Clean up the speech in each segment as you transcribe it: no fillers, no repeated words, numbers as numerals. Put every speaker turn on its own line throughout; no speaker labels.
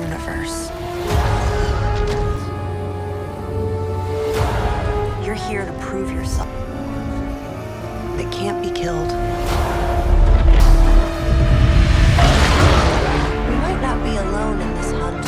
universe. You're here to prove yourself. That can't be killed. We might not be alone in this hunt.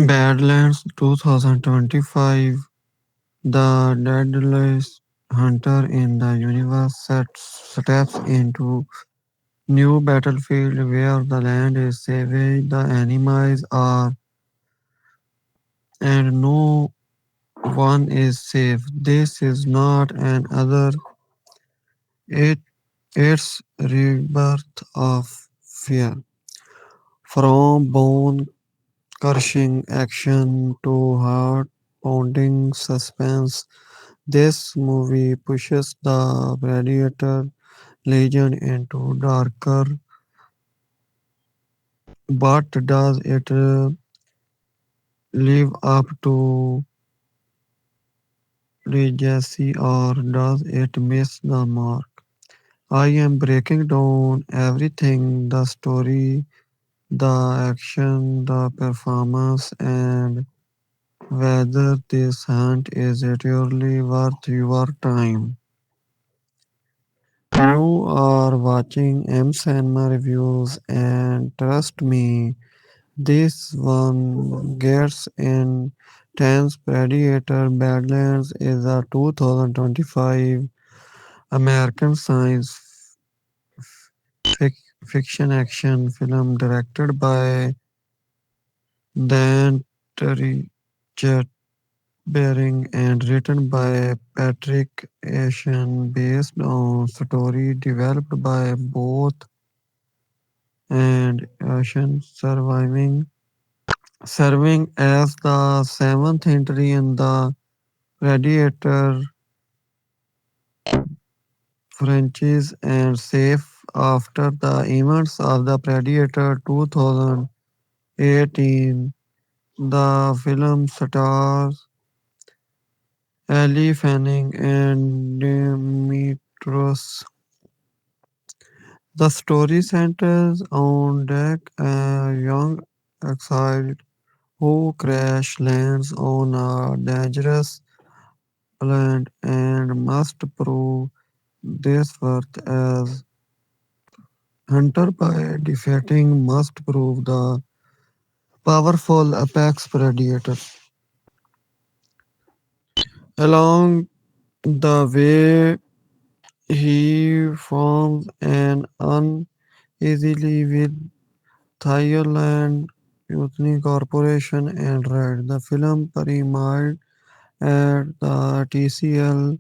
Badlands 2025. The deadliest hunter in the universe steps into new battlefield where the land is savage, the enemies are, and no one is safe. This is not an other. It it's rebirth of fear. From bone crushing action to heart pounding suspense, this movie pushes the Predator legend into darker, but does it live up to legacy or does it miss the mark? I am breaking down everything: the story, the action, the performance, and whether this hunt is truly worth your time. You are watching M Cinema Reviews, and trust me, this one gets intense. Predator Badlands is a 2025 American science fiction action film directed by Dan Bering and written by Patrick Asian, based on story developed by both and Asian serving as the seventh entry in the Predator franchise and safe after the events of the Predator 2018. The film stars Elle Fanning and Demetrius. The story centers on Jack, a young exile who crash lands on a dangerous island and must prove this worth as hunter by defeating must prove the powerful apex predator. Along the way, he forms an uneasily with Thailand Youthni Corporation and Red. The film premiered at the TCL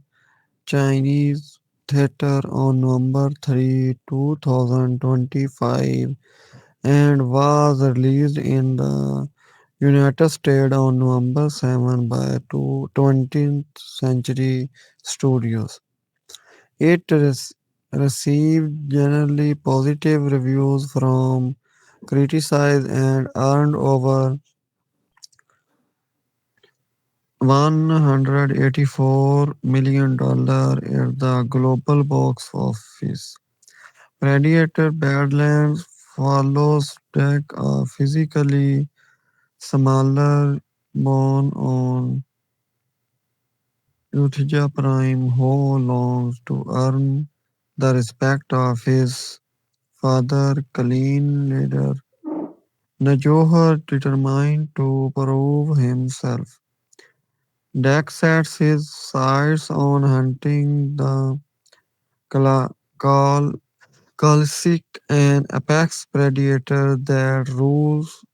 Chinese theater on November 3, 2025 and was released in the United States on November 7 by 20th Century Studios. It received generally positive reviews from critics and earned over $184 million at the global box office. Predator Badlands follows Deck, a physically smaller born on Uthija Prime who longs to earn the respect of his father, clean leader. Najohar, determined to prove himself. Deck sets his sights on hunting the Kala- Kal- Kalsik, an apex predator that rules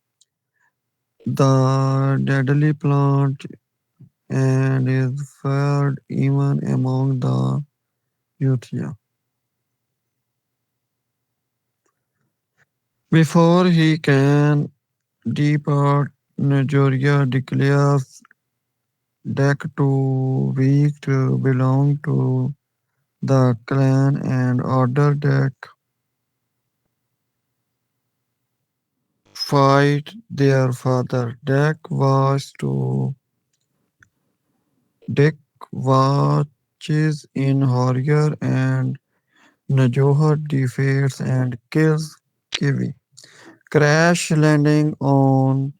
the deadly plant and is feared even among the Yuthya. Before he can depart, Nigeria declares Deck too weak to belong to the clan and order Deck fight their father. Deck watches in horror and Najohar defeats and kills Kiwi. Crash landing on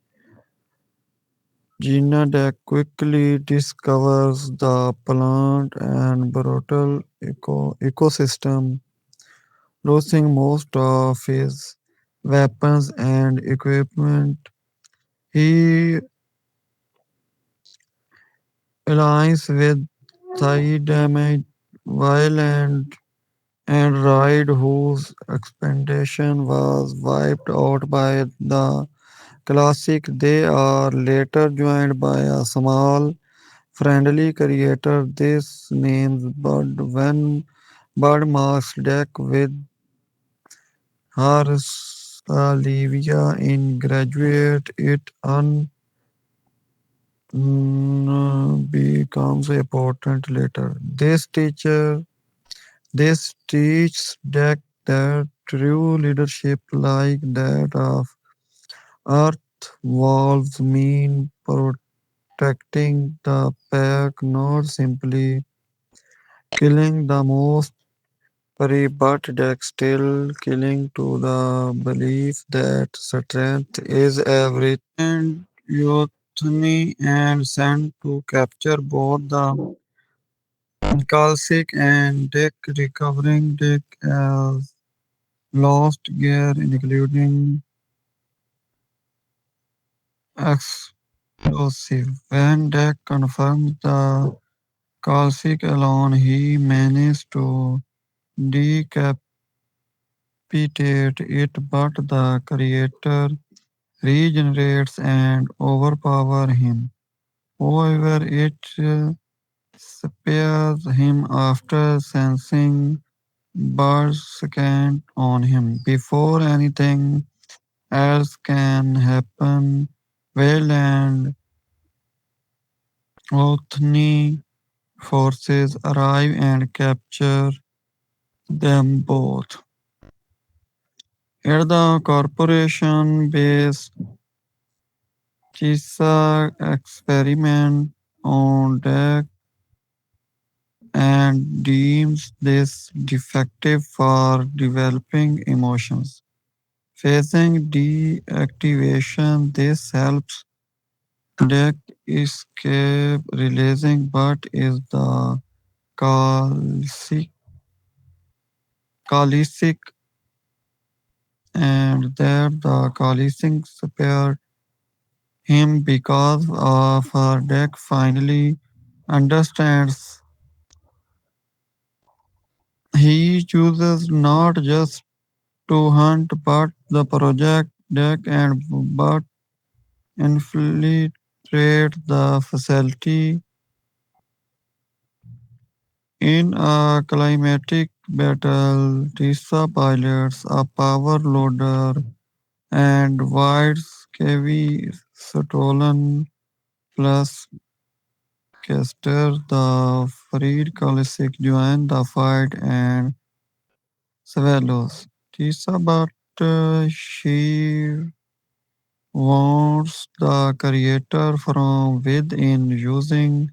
Gina Deck quickly discovers the plant and brutal ecosystem, losing most of his weapons and equipment. He aligns with Thai damage, Violent and Ride, whose expedition was wiped out by the Classic. They are later joined by a small, friendly creator. This names Bud when Bud marks Deck with her Salivia in graduate. It becomes important later. This teaches Deck that true leadership like that of Earth wolves mean protecting the pack, not simply killing the most prey, but Deck still killing to the belief that strength is everything. And Yothni and sent to capture both the Kalsik and Dick, recovering Dick as lost gear, including explosive. When Dick confirms the Kalsik alone, he manages to decapitate it, but the creator regenerates and overpowers him. However, it spares him after sensing Bird's scan on him. Before anything else can happen, Whale and Othni forces arrive and capture them both. At the corporation base, Chisa experiment on Deck and deems this defective for developing emotions. Facing deactivation, this helps Deck escape releasing but is the Kalisic, Kalisic and that the Kalisic spared him because of her Deck finally understands. He chooses not just to hunt but the project Deck and but infiltrate the facility In a climatic battle, Tisa pilots a power loader and White's Kevy stolen plus Kester, the freed Kalisic join the fight and swallows Tisa, but she wants the creator from within using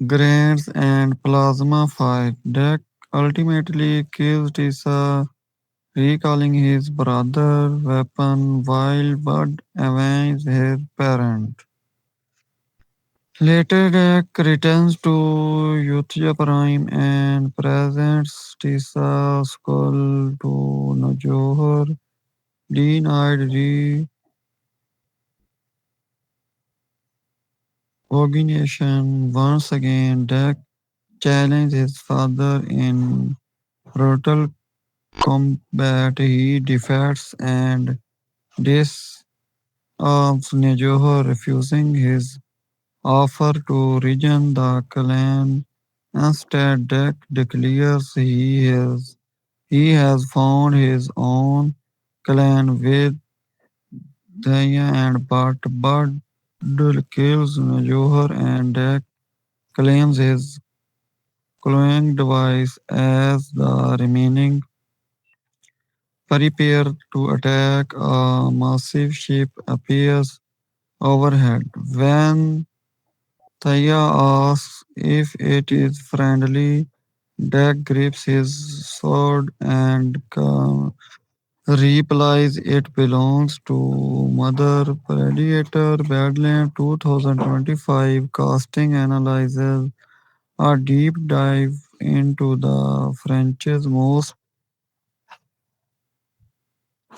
grants and plasma fight. Deck ultimately kills Tisa, recalling his brother weapon while Bud awaits his parent. Later, Deck returns to Yuthia Prime and presents Tisa's skull to Najohor, denied recognition. Once again, Deck challenges his father in brutal combat. He defeats and disarms Najohor, refusing his offer to rejoin the clan. Instead, Deck declares he has found his own clan with Daya and Bud kills Johar and Deck claims his cloning device as the remaining prepare to attack. A massive ship appears overhead. When Thaya asks if it is friendly, Deck grips his sword and replies it belongs to Mother Predator. Badlands 2025 casting analyzes a deep dive into the French's most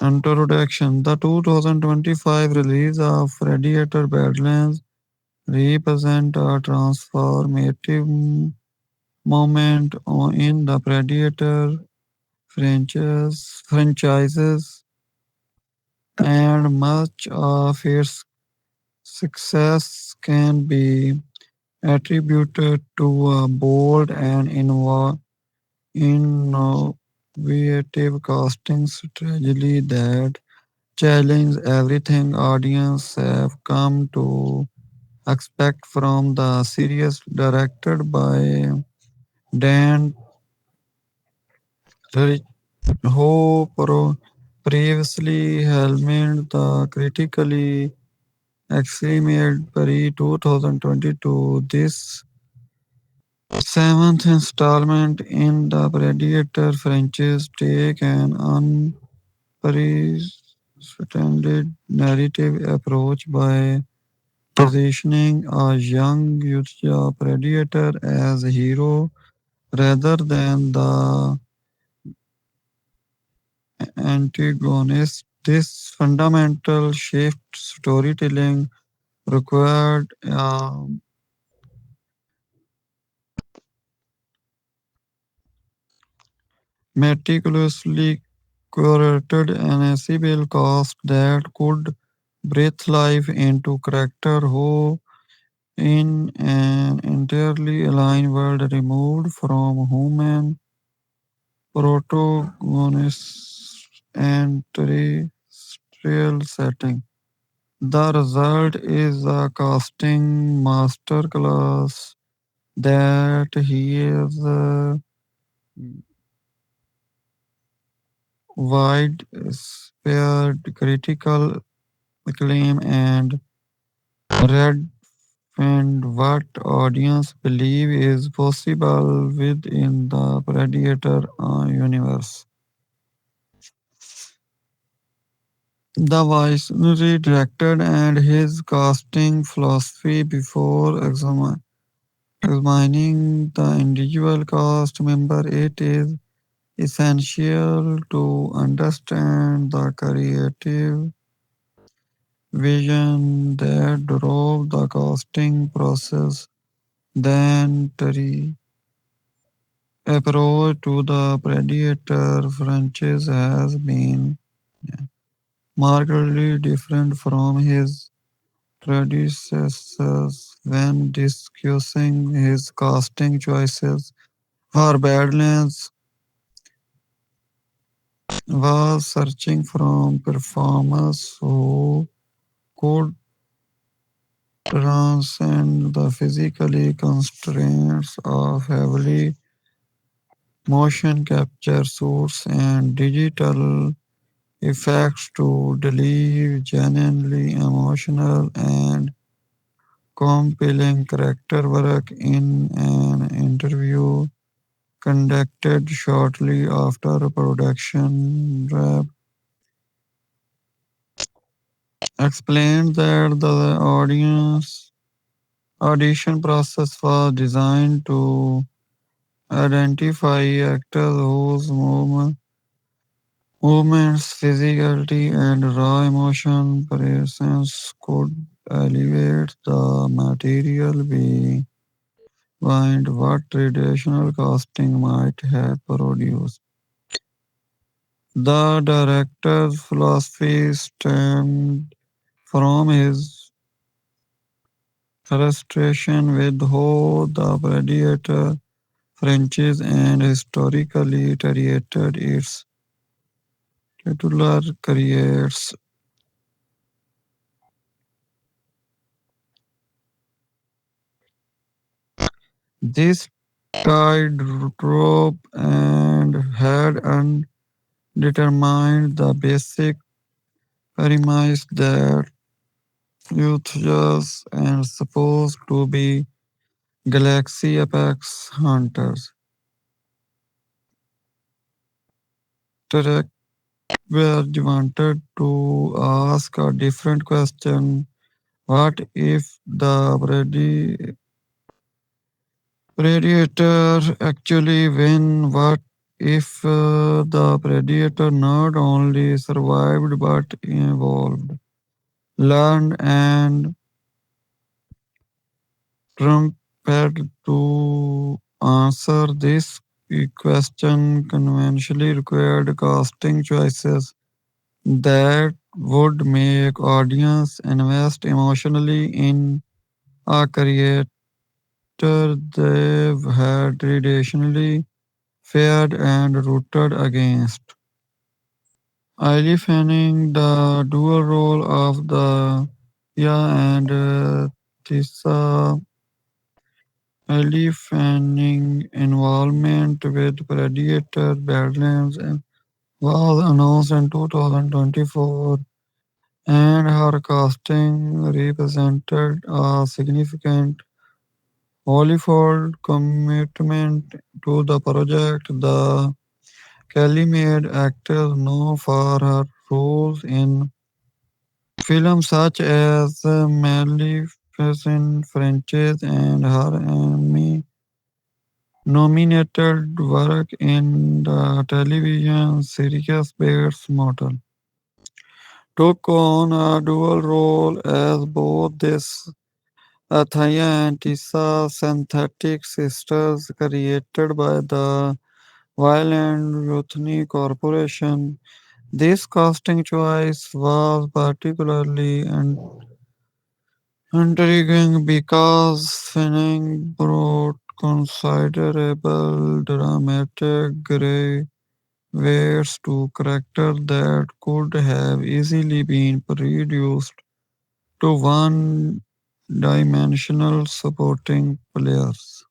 introduction. The 2025 release of Predator Badlands represent a transformative moment in the Predator franchises, and much of its success can be attributed to a bold and innovative casting strategy that challenged everything audiences have come to expect from the series. Directed by Dan Rich, who previously helmed the critically acclaimed Perry 2022. This seventh installment in the Predator franchise take an unprecedented narrative approach by positioning a young youthful Predator as a hero rather than the antagonist. This fundamental shift storytelling required meticulously curated ensemble cast that could breathe life into character who, in an entirely aligned world removed from human protagonists and terrestrial setting. The result is a casting masterclass that he is widespread critical acclaim and redefined what audience believe is possible within the Predator universe. The visionary director and his casting philosophy before examining the individual cast member, it is essential to understand the creative vision that drove the casting process. The entire approach to the Predator franchise has been markedly different from his predecessors. when discussing his casting choices for Badlands was searching for performers who could transcend the physically constraints of heavily motion capture suits and digital effects to deliver genuinely emotional and compelling character work in an interview conducted shortly after production. Rap explained that the audience audition process was designed to identify actors whose movements, physicality, and raw emotion presence could elevate the material behind what traditional casting might have produced. The director's philosophy stemmed from his frustration with how the Predator franchise and historically iterated its titular careers. This tightrope and had undetermined the basic premise that euthanasia and supposed to be galaxy apex hunters. Trek were wanted to ask a different question. What if the predator actually win? What if the predator not only survived but evolved, learned, and trumped to answer this question conventionally required casting choices that would make audience invest emotionally in a creator they've had traditionally feared and rooted against. Elevating the dual role of the yeah and Tissa elevating involvement with Predator Badlands was announced in 2024 and her casting represented a significant Hollywood commitment to the project. The Kelly made actress known for her roles in films such as Maleficent franchise and her Emmy nominated work in the television series Bates Motel. Took on a dual role as both this Athaya and Tissa synthetic sisters created by the Violent Youthni Corporation. This casting choice was particularly intriguing because Fanning brought considerable dramatic gray weights to characters that could have easily been reduced to one-dimensional supporting players.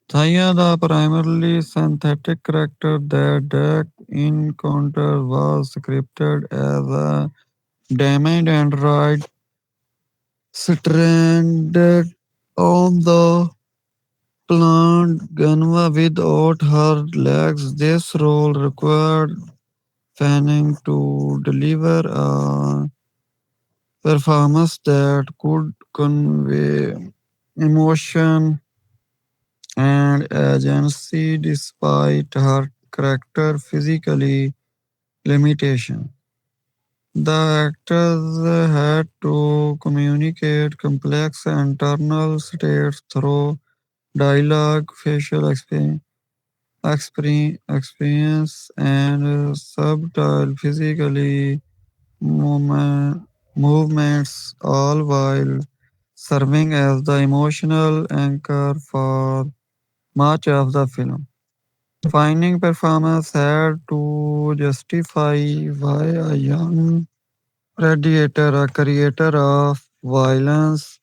Thaya, the primarily synthetic character that Dak encountered, was scripted as a damaged android stranded on the planet Ganva without her legs. This role required Fanning to deliver a performance that could convey emotion and agency despite her character physically limitation. The actors had to communicate complex internal states through dialogue, facial experience, and subtle physically movement. movements, all while serving as the emotional anchor for much of the film. Finding performance had to justify why a young predator, a creator of violence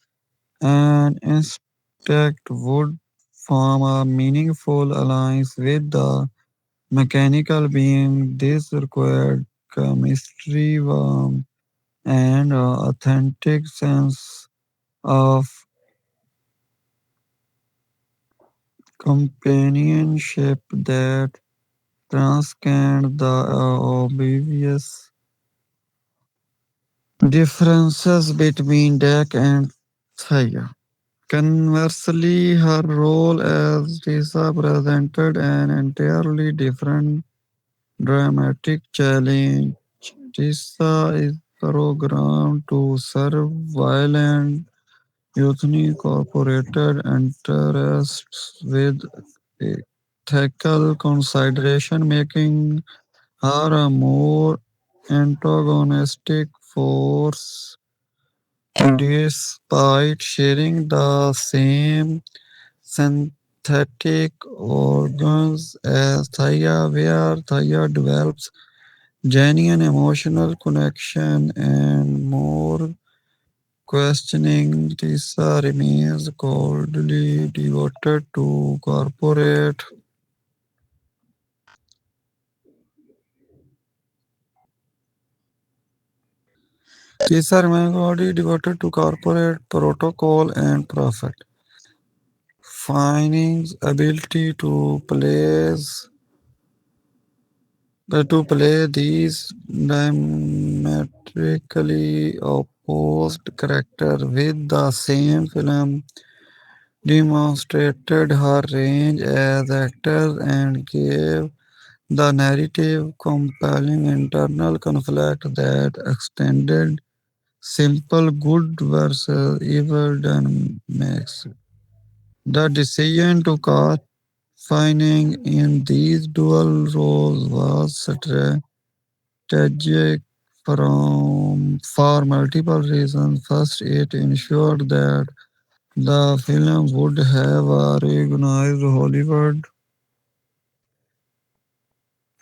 and instinct, would form a meaningful alliance with the mechanical being. This required chemistry, warmth, and an authentic sense of companionship that transcend the obvious differences between Dak and Thaya. Conversely, her role as Lisa presented an entirely different dramatic challenge. Lisa is programmed to serve violent, youthfully corporated interests with ethical consideration, making her a more antagonistic force despite sharing the same synthetic organs as Thaya, where Thaya develops genuine emotional connection and more questioning. Tisa remains coldly devoted to corporate. Tisa remains coldly devoted to corporate protocol and profit. Finding's ability to play these diametrically opposed characters with the same film demonstrated her range as actor and gave the narrative compelling internal conflict that extended simple good versus evil dynamics. The decision to cast Finding in these dual roles was strategic for multiple reasons. First, it ensured that the film would have a recognized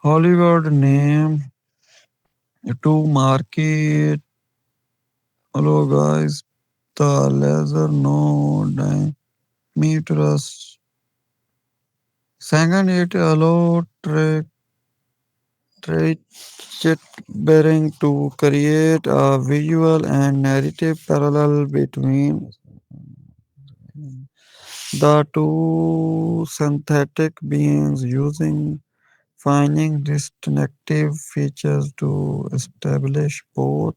Hollywood name to market guys the lesser known diameters. Second, it allowed Trade bearing to create a visual and narrative parallel between the two synthetic beings using finding distinctive features to establish both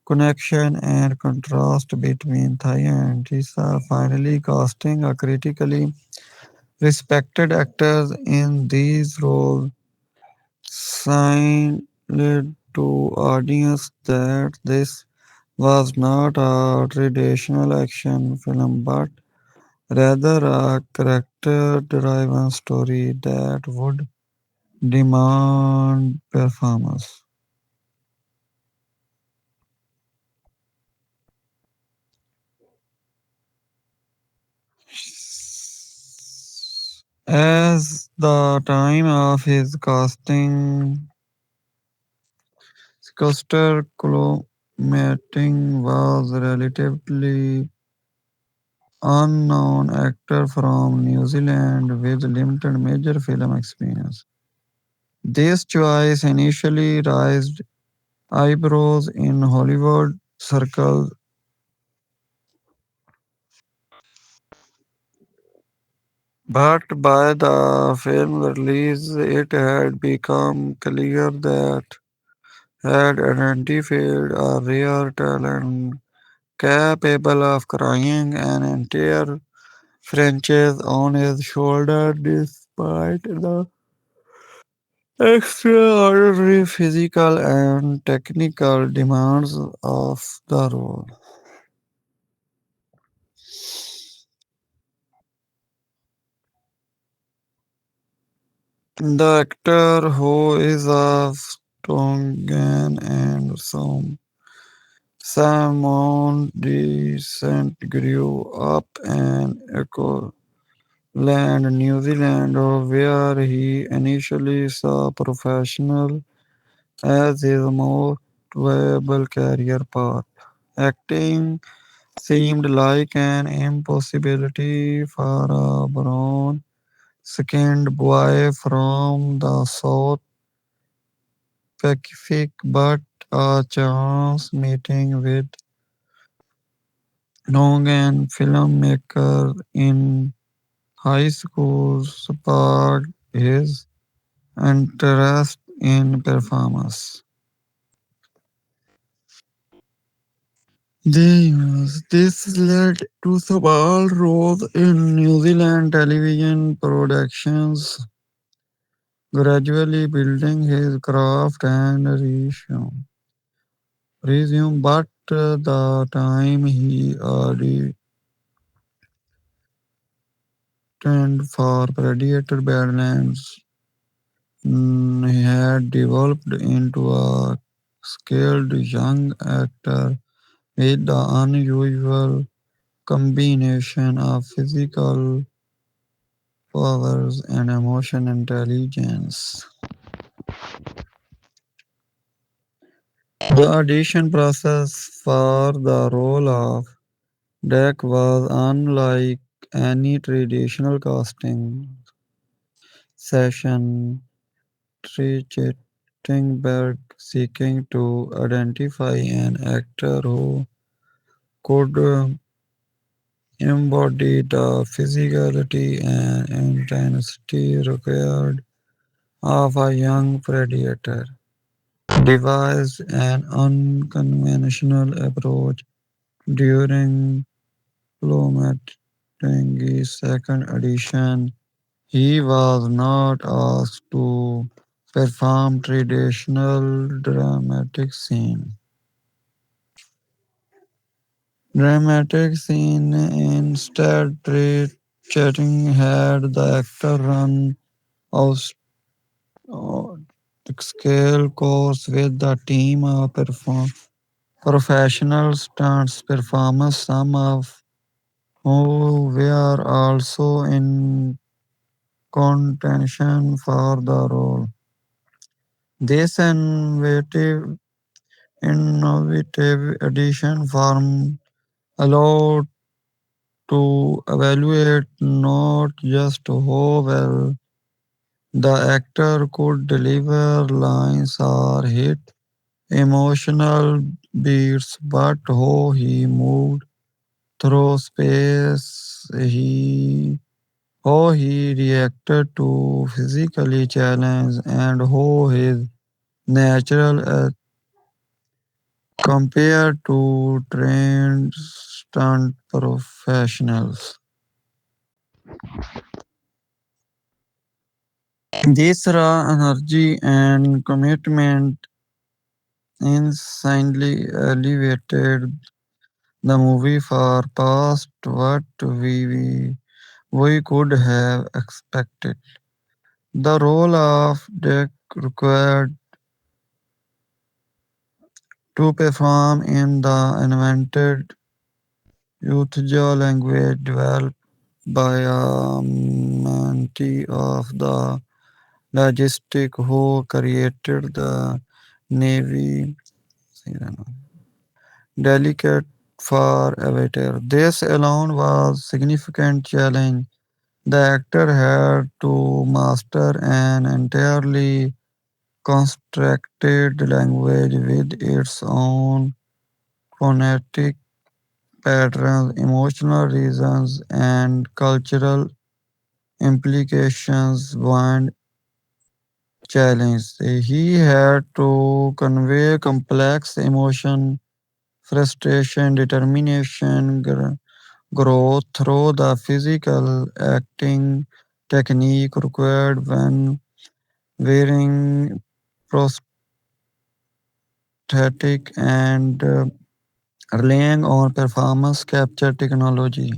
connection and contrast between Thaya and Tisa, finally casting a critically respected actors in these roles signaled to audience that this was not a traditional action film but rather a character-driven story that would demand performance. As the time of his casting, Sylvester Clomating was relatively unknown actor from New Zealand with limited major film experience. This choice initially raised eyebrows in Hollywood circles, but by the film release, it had become clear that had identified a rare talent capable of carrying an entire franchise on his shoulder despite the extraordinary physical and technical demands of the role. The actor, who is of Tongan and some Simon Descent grew up in Auckland, New Zealand, where he initially saw professional as his most viable career path. Acting seemed like an impossibility for a brown skinned boy from the South Pacific, but a chance meeting with Nongan filmmaker in high school sparked his interest in performance. This led to small roles in New Zealand television productions, gradually building his craft and resume. But the time he auditioned for Predator Badlands, he had developed into a skilled young actor with the unusual combination of physical powers and emotion intelligence. The audition process for the role of Deck was unlike any traditional casting session, Trachtenberg seeking to identify an actor who could embody the physicality and intensity required of a young predator. Devised an unconventional approach during Plomatingi's second edition. He was not asked to perform traditional dramatic scene. Instead, Chatting had the actor run a scale course with the team of professional stunts performers, some of who were also in contention for the role. This innovative addition form allowed to evaluate not just how well the actor could deliver lines or hit emotional beats, but how he moved through space, how he reacted to physically challenge, and how his natural compared to trained stunt professionals. This raw energy and commitment insanely elevated the movie far past what we could have expected. The role of Dick required to perform in the invented Uthja language developed by a mentee of the logistic who created the Navy delicate for Avatar. This alone was significant challenge. The actor had to master an entirely constructed language with its own phonetic patterns, emotional reasons, and cultural implications beyond challenge. He had to convey complex emotion, frustration, determination, growth through the physical acting technique required when wearing prosthetic and relying on performance capture technology.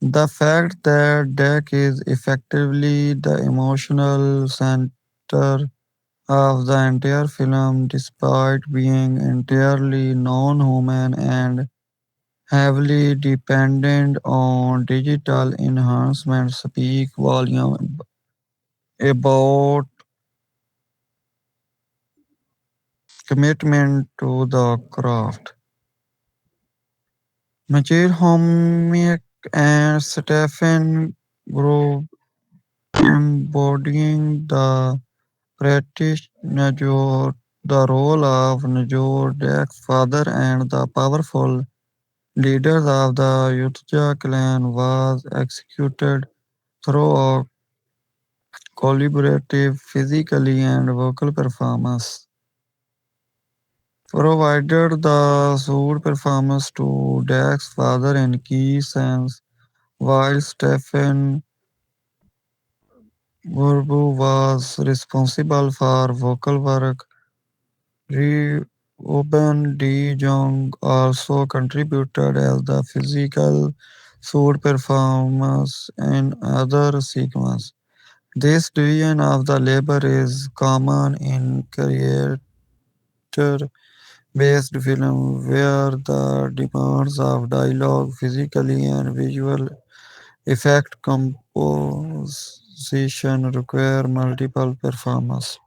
The fact that Deck is effectively the emotional center of the entire film despite being entirely non-human and heavily dependent on digital enhancements speak volume about commitment to the craft. Majid Homiak and Stephen Grove embodying the British Najor, the role of Najor, Dak's father, and the powerful leaders of the Yutja clan was executed through a collaborative physically and vocal performance. Provided the suit performance to Dak's father in key scenes, while Stephen Burbu was responsible for vocal work. Reuben De Jong also contributed as the physical suit performance in other sequences. This division of the labor is common in creator-based film where the demands of dialogue, physically and visual effect composition require multiple performers.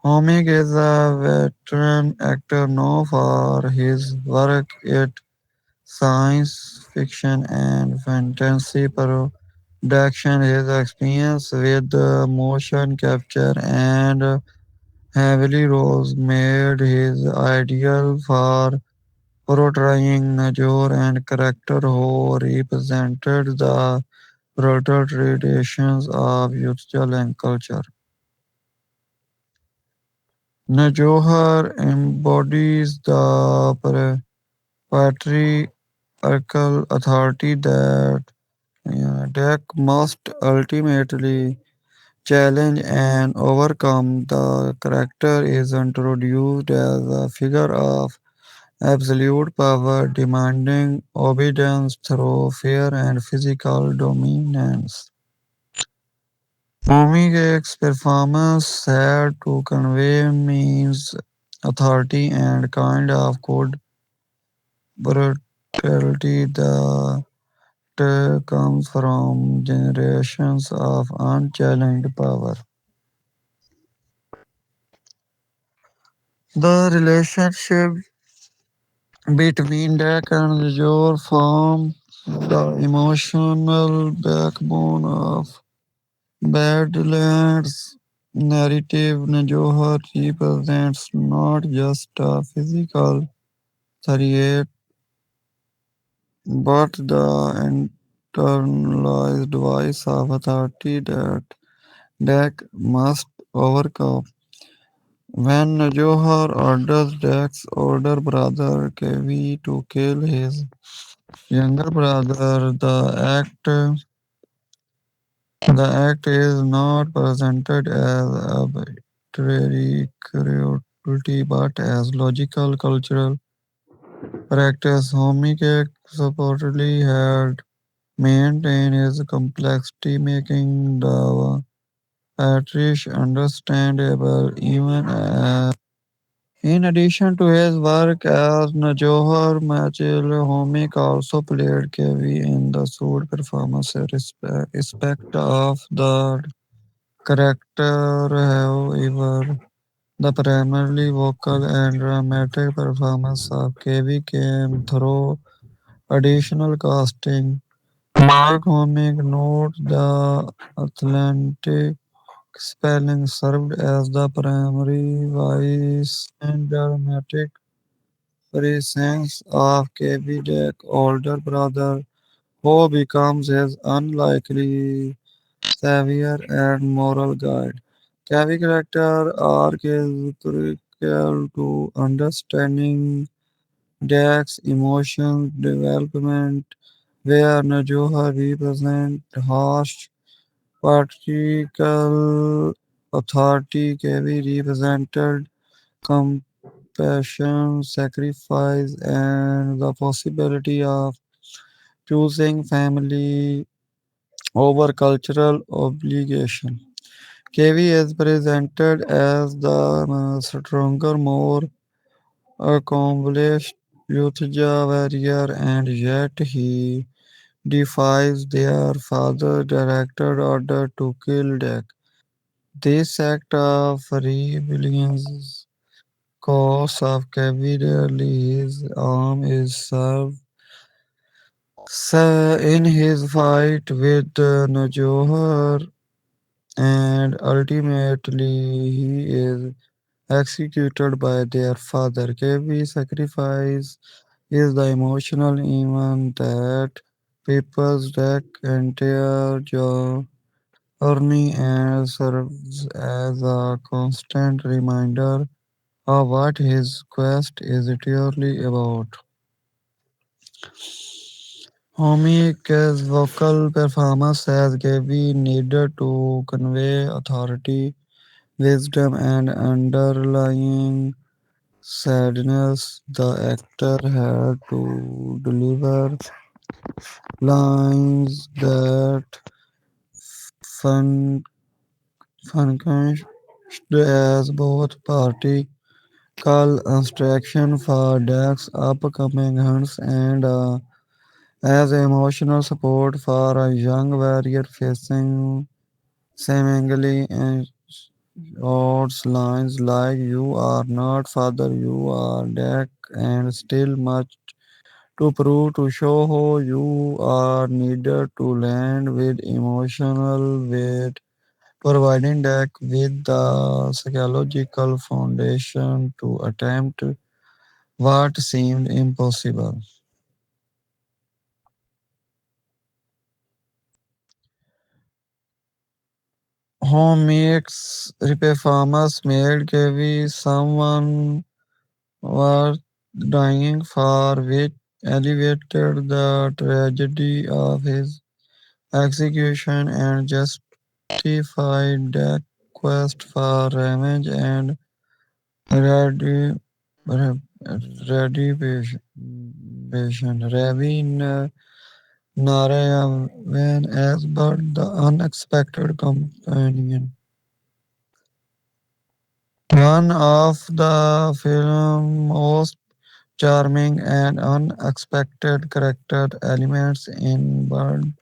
Homig is a veteran actor known for his work in science fiction and fantasy production. His experience with motion capture and heavily roles made his ideal for portraying Najor and character who represented the brutal traditions of Yutsal culture. Najohar embodies the patriarchal authority that must ultimately challenge and overcome. The character is introduced as a figure of absolute power, demanding obedience through fear and physical dominance. Momigek's performance had to convey means authority and kind of code brutality that comes from generations of unchallenged power. The relationship between Dak and Jor forms the emotional backbone of Badlands narrative. Najohar represents not just a physical threat but the internalized voice of authority that Dak must overcome. When Najohar orders Dak's older brother Kevi to kill his younger brother, the act is not presented as arbitrary cruelty but as logical cultural practice. Homicake supposedly had maintained his complexity, making the patrish understandable even in addition to his work as Najohar Machil, Homik also played Kevi in the suit performance aspect of the character. However, the primarily vocal and dramatic performance of Kevi came through additional casting. Mark Homik notes the Atlantic spelling served as the primary voice and dramatic presence of Kevin older brother, who becomes his unlikely savior and moral guide. Kevin character arc is critical to understanding Jack's emotional development, where Najoha represents harsh patriarchal authority. Kevin represented compassion, sacrifice, and the possibility of choosing family over cultural obligation. KV is presented as the stronger, more accomplished Yuthja warrior, and yet he defies their father directed order to kill Deck. This act of rebellion costs of KV dearly. His arm is served in his fight with Najohar, and ultimately he is executed by their father. KV sacrifice is the emotional event that people's deck entire journey and serves as a constant reminder of what his quest is truly about. Homike's vocal performance as Gaby needed to convey authority, wisdom, and underlying sadness. The actor had to deliver lines that fun- functioned as both particle instruction for Dex upcoming hunts and as emotional support for a young warrior facing seemingly odds lines like "You are not father, you are Deck," and still much to prove to show how you are needed to land with emotional weight, providing Deck with the psychological foundation to attempt what seemed impossible. Homemakes performance made Kevin someone worth dying for, which elevated the tragedy of his execution and justified the quest for revenge and redi- re- redemption. Ravi Narayan as but the unexpected companion. One of the film's most charming and unexpected character elements in Bird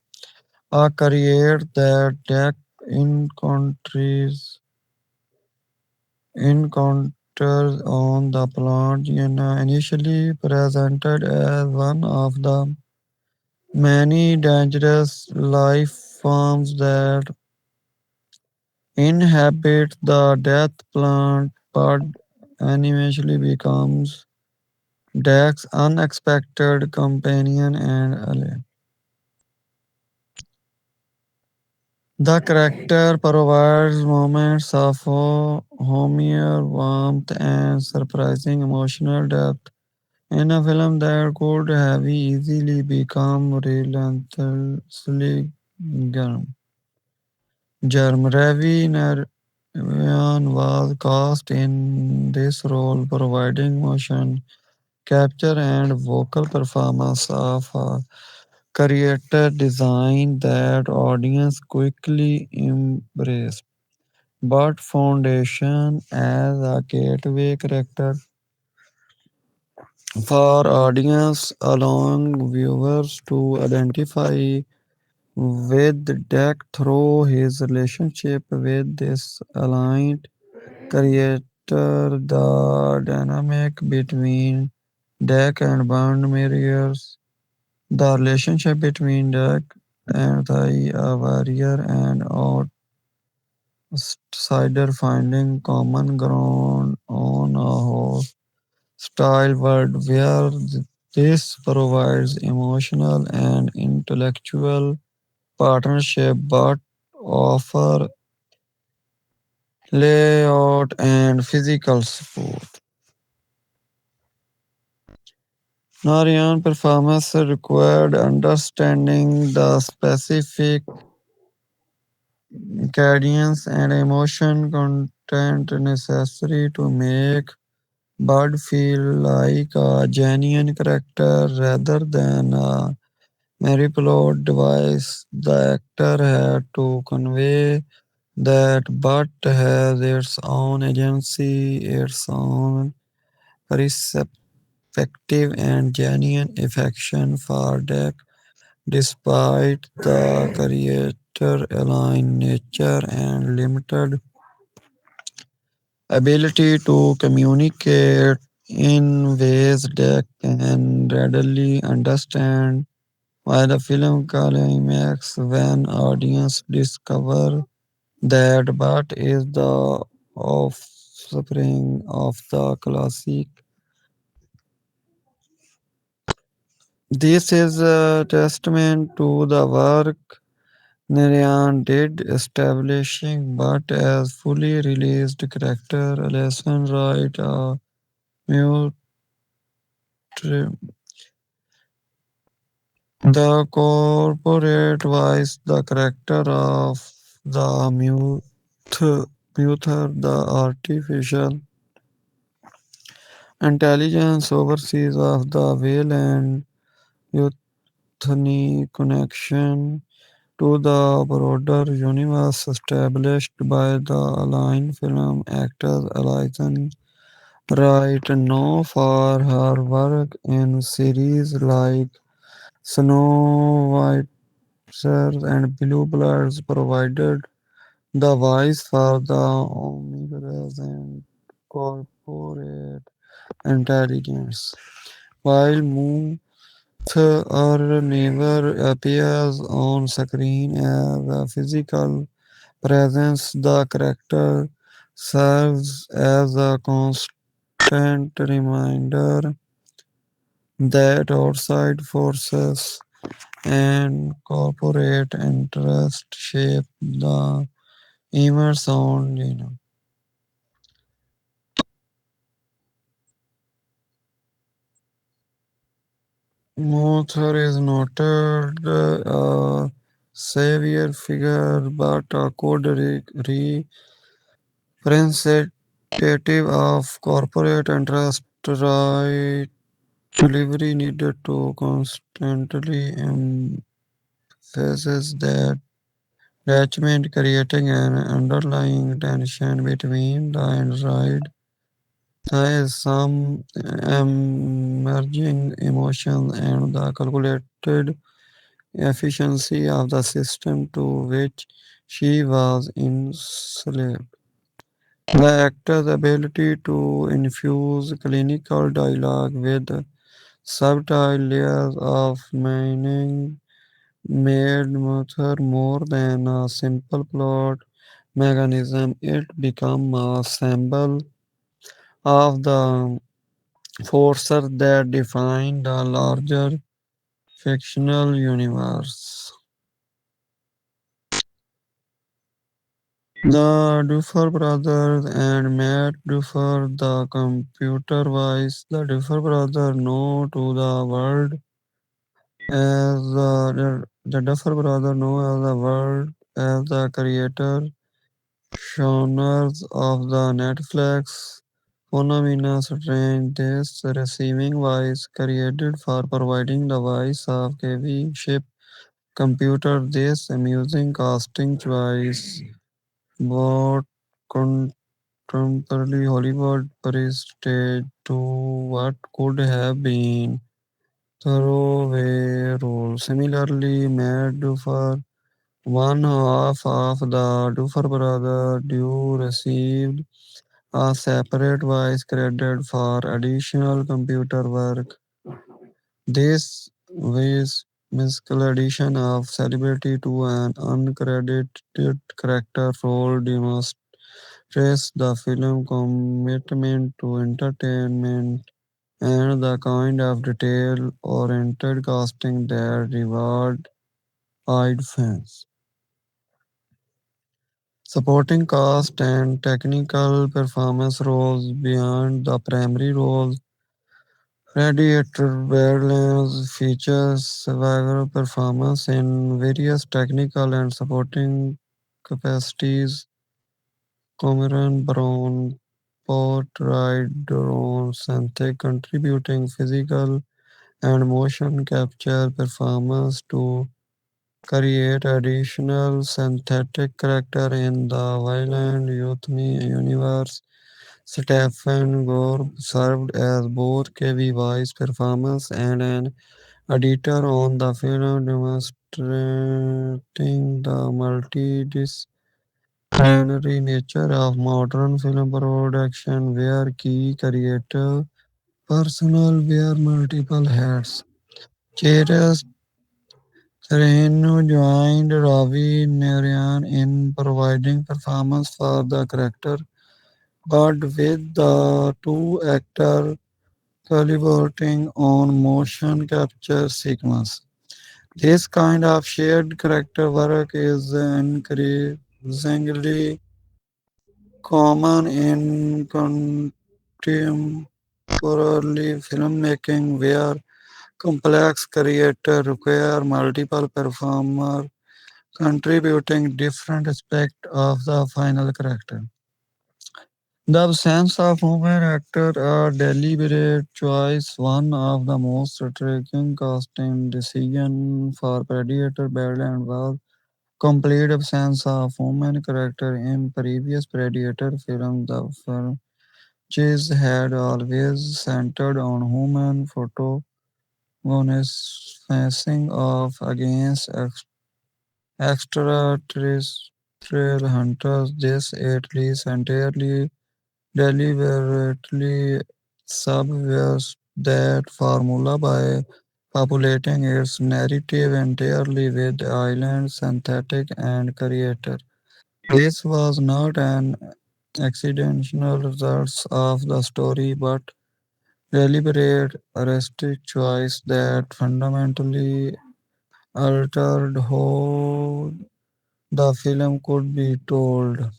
are create that Jack encounters encounters on the planet, initially presented as one of the many dangerous life forms that inhabit the death plant, but eventually becomes Jack's unexpected companion and ally. The character provides moments of humor, warmth, and surprising emotional depth in a film that could have easily become relentlessly grim. Ravi Narayan was cast in this role, providing motion capture and vocal performance of a character design that audience quickly embraced. But Foundation as a gateway character for audience, allowing viewers to identify with Deck through his relationship with this aligned creator. The dynamic between Deck and Bond mirrors the relationship between Deck and the warrior and outsider finding common ground on a hostile world where this provides emotional and intellectual partnership but offer layout and physical support. Narayan performance required understanding the specific cadence and emotion content necessary to make Bud feel like a genuine character rather than a merry plot device. The actor had to convey That but has its own agency, its own perspective, and genuine affection for Deck, despite the creator aligned nature and limited ability to communicate in ways that can readily understand. While the film climax when audience discover that Bart is the offspring of the classic. This is a testament to the work Narayan did establishing Bart as fully released character, a lesson right, a mute. The corporate vice, the character of the muther, the artificial intelligence overseas of the whale and euthony connection to the broader universe established by the aligned film actors Alison Wright known for her work in series like Snow White and Blue Bloods provided the voice for the omnipresent corporate intelligence. While Moon never appears on screen as a physical presence, the character serves as a constant reminder that outside forces and corporate interest shape the events on Mothra is noted a savior figure, but a code representative of corporate interest, right? Delivery needed to constantly emphasize that attachment, creating an underlying tension between the android. There is some emerging emotions and the calculated efficiency of the system to which she was enslaved. The actor's ability to infuse clinical dialogue with subtle layers of meaning made Mother more than a simple plot mechanism. It became a symbol of the forces that define the larger fictional universe. The Duffer brothers and Matt Duffer, the computer voice, the Duffer brother know to the world as the Duffer brother know as the world as the creator showrunners of the Netflix phenomena strange this receiving voice created for providing the voice of KV ship computer this amusing casting choice brought contemporary Hollywood prestige to what could have been throwaway role. Similarly, Matt Duffer, one half of the Duffer brother, Dew received a separate voice credit for additional computer work. This was musical addition of celebrity to an uncredited character role demonstrates the film commitment to entertainment and the kind of detail-oriented casting that reward eyed fans. Supporting cast and technical performance roles beyond the primary roles. Radiator Badlands features survivor performance in various technical and supporting capacities. Cameron Brown, portrayed Ron Santhe contributing physical and motion capture performance to create additional synthetic character in the violent youth universe. Stephen Gore served as both KV Vice performance and an editor on the film, demonstrating the multidisciplinary nature of modern film production, where key creative personnel wear multiple hats. Cheers Sereno joined Ravi Narayan in providing performance for the character, but with the two actors collaborating on motion capture sequence. This kind of shared character work is increasingly common in contemporary filmmaking, where complex characters require multiple performers contributing different aspects of the final character. The absence of women actors a deliberate choice, one of the most striking casting decisions for Predator Badlands was complete absence of women character in previous Predator films. The franchise had always centered on women protagonists facing off against extraterrestrial hunters. This at least entirely deliberately subverts that formula by populating its narrative entirely with island synthetic and creator. This was not an accidental result of the story, but deliberate artistic choice that fundamentally altered how the film could be told.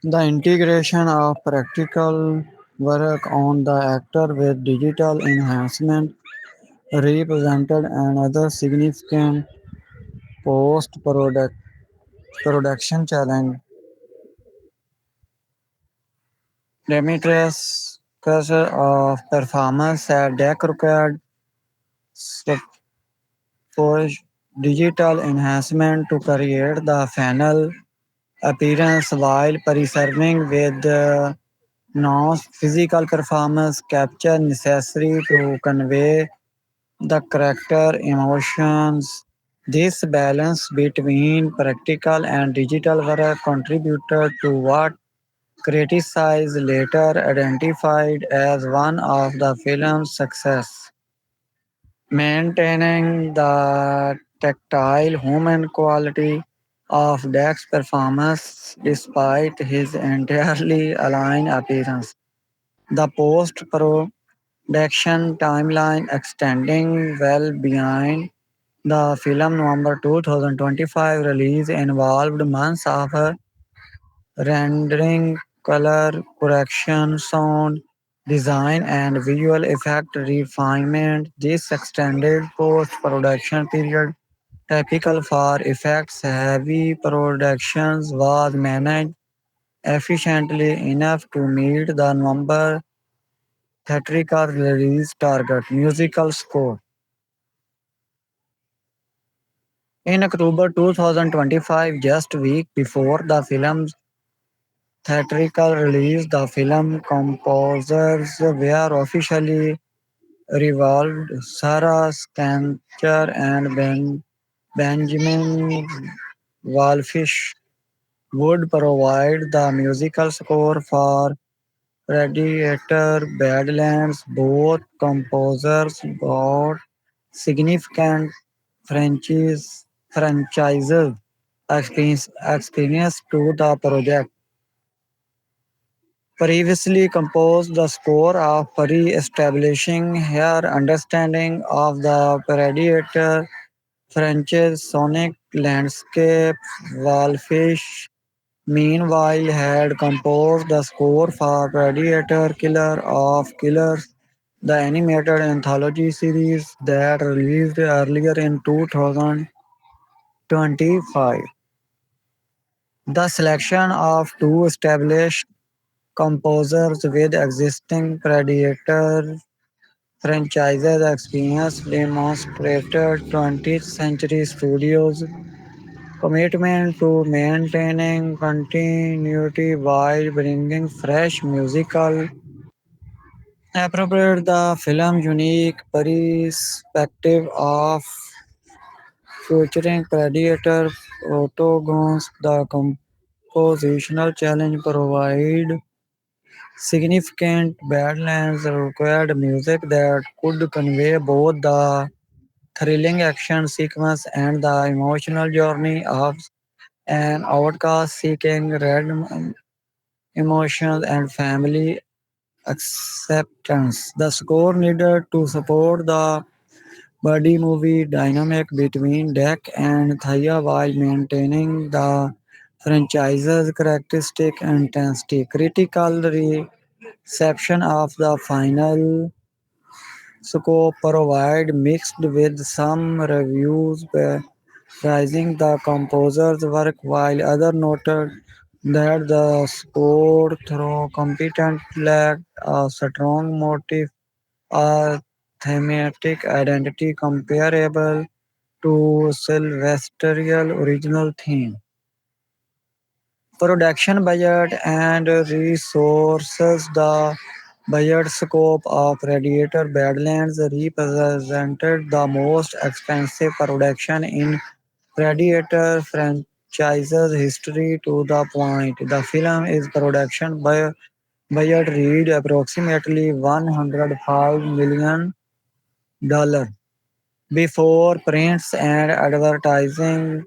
The integration of practical work on the actor with digital enhancement represented another significant post-production challenge. Demetrius' culture of performance at deck required supposed digital enhancement to create the final appearance while preserving with non-physical performance capture necessary to convey the character emotions. This balance between practical and digital work contributed to what critics later identified as one of the film's success. Maintaining the tactile human quality of Dak's performance despite his entirely aligned appearance. The post-production timeline extending well beyond the film November 2025 release involved months of rendering, color correction, sound design, and visual effect refinement. This extended post-production period, typical for effects-heavy productions, was managed efficiently enough to meet the November theatrical release target. Musical score. In October 2025, just a week before the film's theatrical release, the film composers were officially revolved. Sarah Scancher and Benjamin Walfish would provide the musical score for Predator Badlands. Both composers brought significant franchises experience to the project. Previously composed the score of re-establishing her understanding of the Predator franchise sonic landscape. Wallfish, meanwhile, had composed the score for Predator Killer of Killers, the animated anthology series that released earlier in 2025. The selection of two established composers with existing Predator
franchises experience demonstrated 20th century studios commitment to maintaining continuity while bringing fresh musical appropriate the film unique perspective of featuring predator protagonists. The compositional challenge provide significant Badlands required music that could convey both the thrilling action sequence and the emotional journey of an outcast seeking redemption, emotions, and family acceptance. The score needed to support the buddy movie dynamic between Deck and Thaya while maintaining the franchise's characteristic intensity. Critical reception of the final score provide mixed with some reviews praising the composer's work while others noted that the score through competent lacked a strong motive or thematic identity comparable to Sylvester's original theme. Production budget and resources. The budget scope of Radiator Badlands represented the most expensive production in Radiator franchise's history to the point. The film is production budget read approximately $105 million before prints and advertising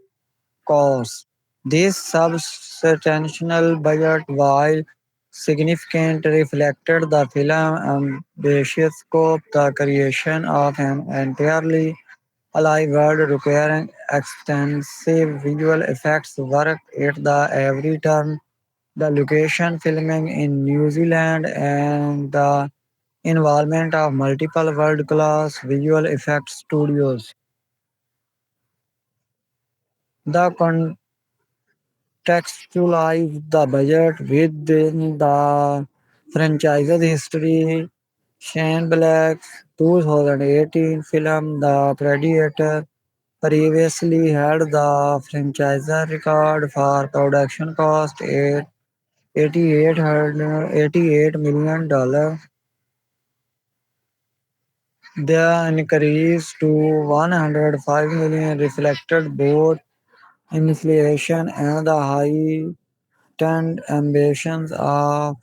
costs. This substantial budget, while significant, reflected the film's ambitious scope, the creation of an entirely alive world requiring extensive visual effects work at the every turn. The location filming in New Zealand and the involvement of multiple world-class visual effects studios. The contextualize the budget within the franchise's history. Shane Black's 2018 film The Predator previously held the franchise record for production cost at $88 million. The increase to $105 million reflected both inflation and the heightened ambitions of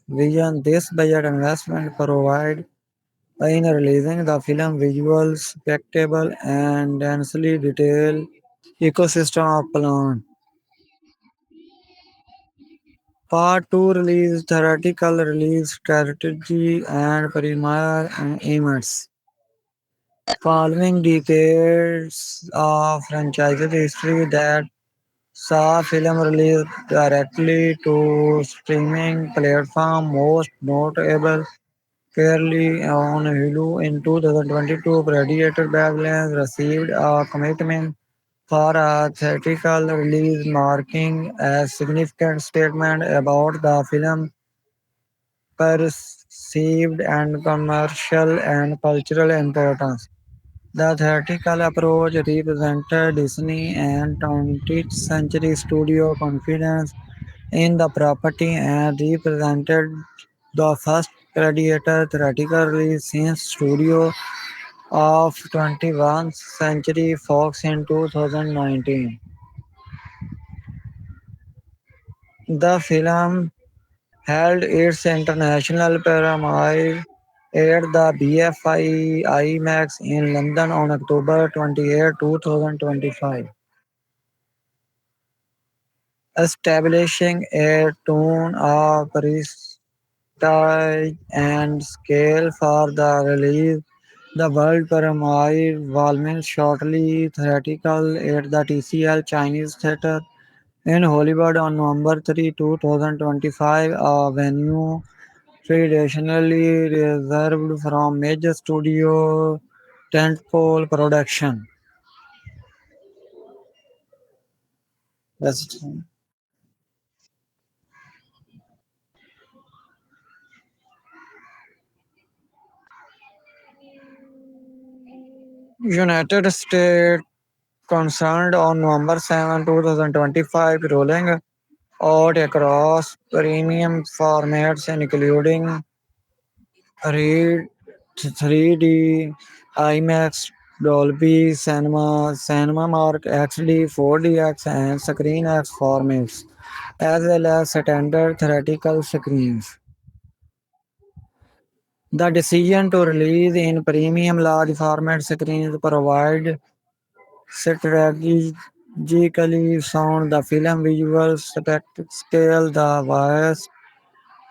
Vision. This budget investment provide in releasing the film visual spectacle and densely detailed ecosystem of plant. Part 2 release theoretical release strategy and premiere events. Following decades of franchise history that saw film released directly to streaming platform, most notable fairly on Hulu in 2022, Predator Badlands received a commitment for a theatrical release, marking a significant statement about the film's perceived and commercial and cultural importance. The theatrical approach represented Disney and 20th century studio confidence in the property and represented the first Predator theatrical release since Studio of 21st Century Fox in 2019. The film held its international premiere at the BFI IMAX in London on October 28, 2025, establishing a tone of prestige and scale for the release. The world premiere was shortly theatrical at the TCL Chinese Theatre in Hollywood on November 3, 2025, a venue traditionally reserved from major studio tentpole production. That's it. United States concerned on November 7, 2025, rolling out across premium formats including Read 3D, IMAX, Dolby Cinema, Cinema Mark XD, 4DX, and ScreenX formats, as well as standard theatrical screens. The decision to release in premium large format screens provide strategically sound the film visual spectacle, the vast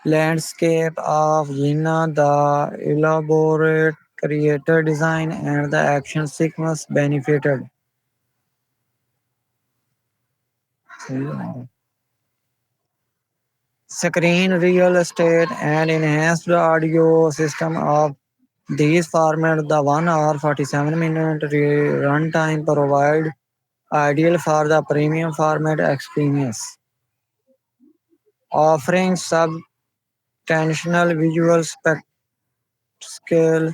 landscape of Gina, the elaborate creator design, and the action sequence benefited. Screen real estate and enhanced audio system of these formats. The 1 hour 47-minute runtime provide ideal for the premium format experience, offering substantial visual spectacle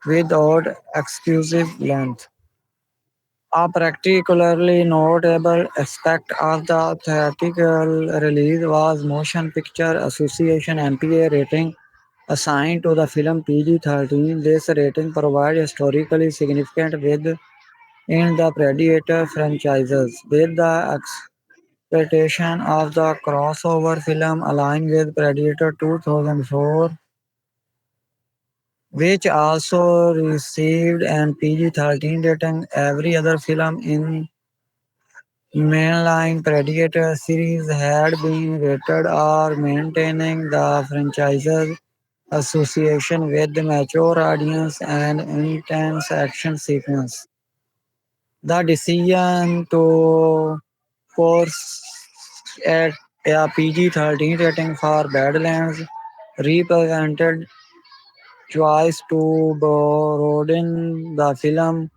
without exclusive length. A particularly notable aspect of the theatrical release was Motion Picture Association MPA rating assigned to the film PG-13. This rating provides historically significant within the Predator franchises, with the expectation of the crossover film aligned with Predator 2004, which also received an PG-13 rating. Every other film in mainline Predator series had been rated or maintaining the franchise's association with the mature audience and intense action sequence. The decision to force at a PG-13 rating for Badlands represented choice to broaden the film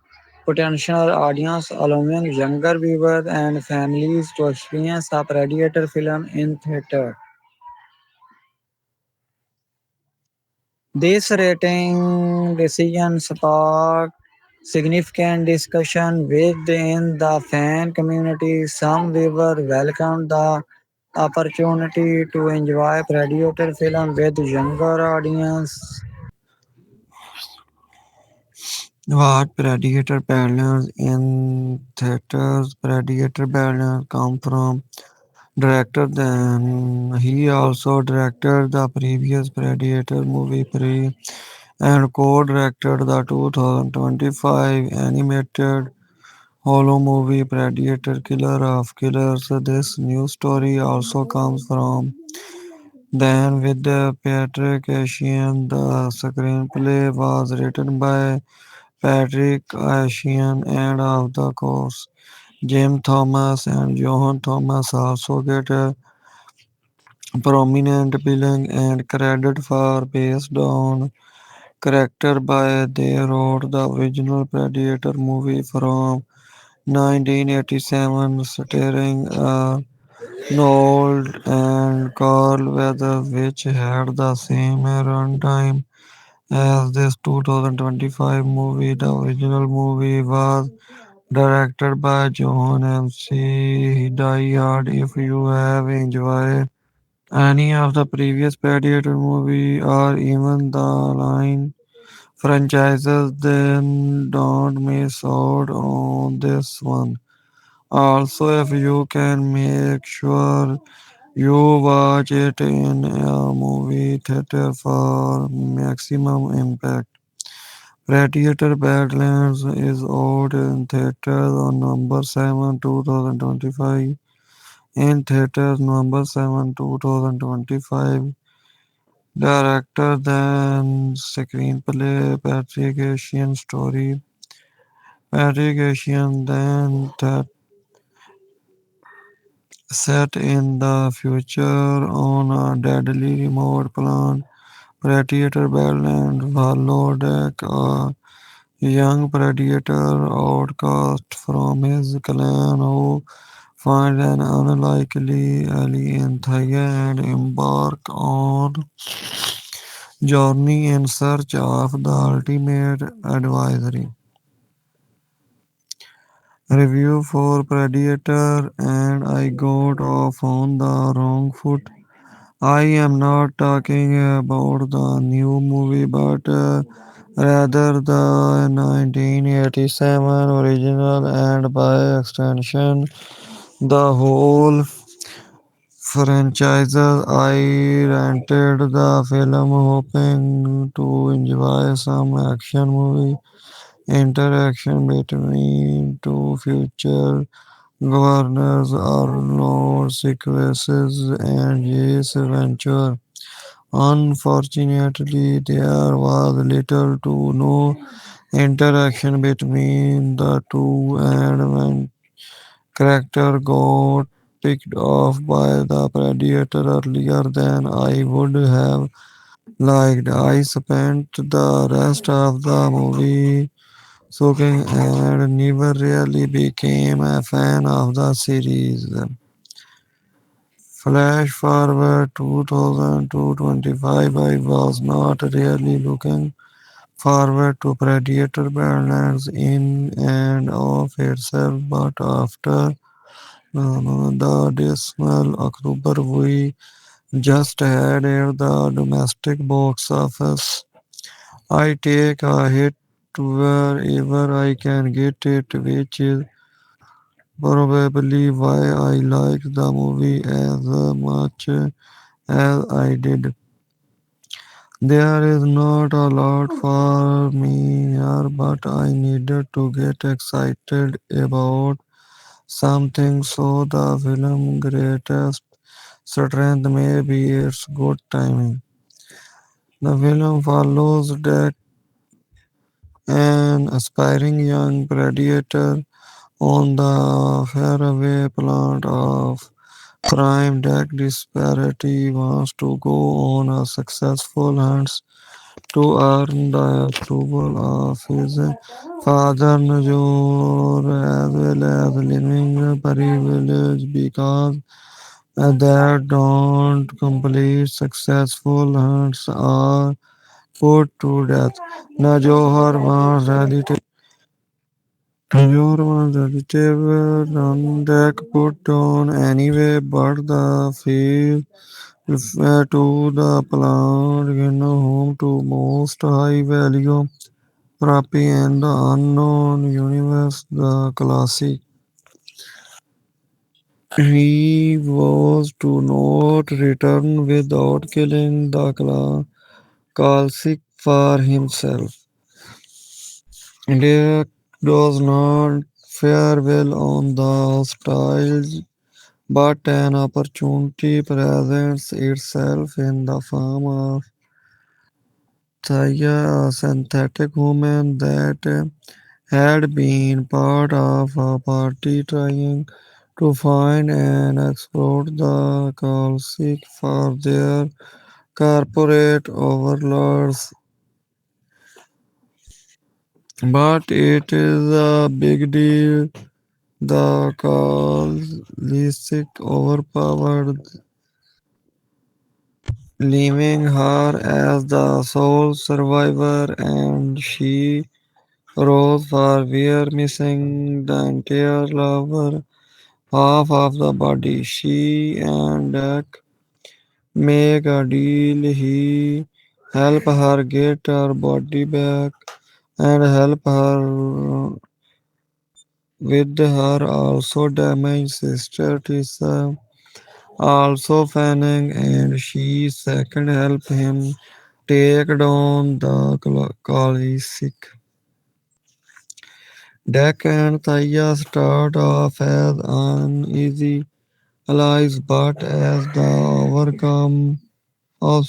potential audience, allowing younger viewers and families to experience a Predator film in theater. This rating decision sparked significant discussion within the fan community. Some viewers welcomed the opportunity to enjoy Predator film with younger audience.
What Predator Badlands in theaters? Predator Badlands come from director then he also directed the previous Predator movie pre and co-directed the 2025 animated Hollow movie Predator Killer of Killers. This new story also comes from then with the Patrick Asian. The screenplay was written by Patrick Asian and of the course Jim Thomas and Johan Thomas also get a prominent billing and credit for based on character by they wrote the original Predator movie from 1987 starring Noel and Carl Weathers which had the same runtime as this 2025 movie. The original movie was directed by John MC Die Hard. If you have enjoyed any of the previous Predator movie or even the line franchises, then don't miss out on this one. Also, if you can make sure you watch it in a movie theater for maximum impact. Predator Badlands is out in theaters on November 7, 2025. In theaters November 7, 2025. Director then screenplay Patrick Asian story. Patrick Asian then that set in the future on a deadly remote planet. Predator Badlands followed a young predator outcast from his clan who find an unlikely alien Thaya and embark on journey in search of the ultimate advisory. review for Predator and I got off on the wrong foot. I am not talking about the new movie, but rather the 1987 original and by extension the whole franchise. I rented the film hoping to enjoy some action movie interaction between two future governors or Lord sequences and yes adventure. Unfortunately, there was little to no interaction between the two, and when character got picked off by the predator earlier than I would have liked, I spent the rest of the movie soaking and never really became a fan of the series. Flash forward 2000 to 25, I was not really looking forward to Predator Badlands in and of itself, but after the dismal October we just had at the domestic box office, I take a hit wherever I can get it, which is probably why I liked the movie as much as I did. There is not a lot for me here, but I needed to get excited about something, so the film greatest strength may be its good timing. The film follows Jack, an aspiring young predator on the faraway planet of crime. Jack disparity wants to go on a successful hunt to earn the approval of his father Najor, as well as living privilege, because that don't complete successful hunts are put to death. Najor was relative on deck put on anyway, but the field to the plant home to most high value Rappi and the Unknown Universe, the classic. He was to not return without killing the classic for himself. Derek does not fare well on the hostiles, but an opportunity presents itself in the form of Thaya, a synthetic woman that had been part of a party trying to find and exploit the Kalsik for their corporate overlords. But it is a big deal. The Kalsik overpowered, leaving her as the sole survivor, and she rose for wear, missing the entire lower half of the body. She and Jack make a deal. He help her get her body back and help her with her also damaged sister Tisa, also fanning, and she second help him take down the Kalisic. Deck and Thaya start off as uneasy allies, but as the overcome of,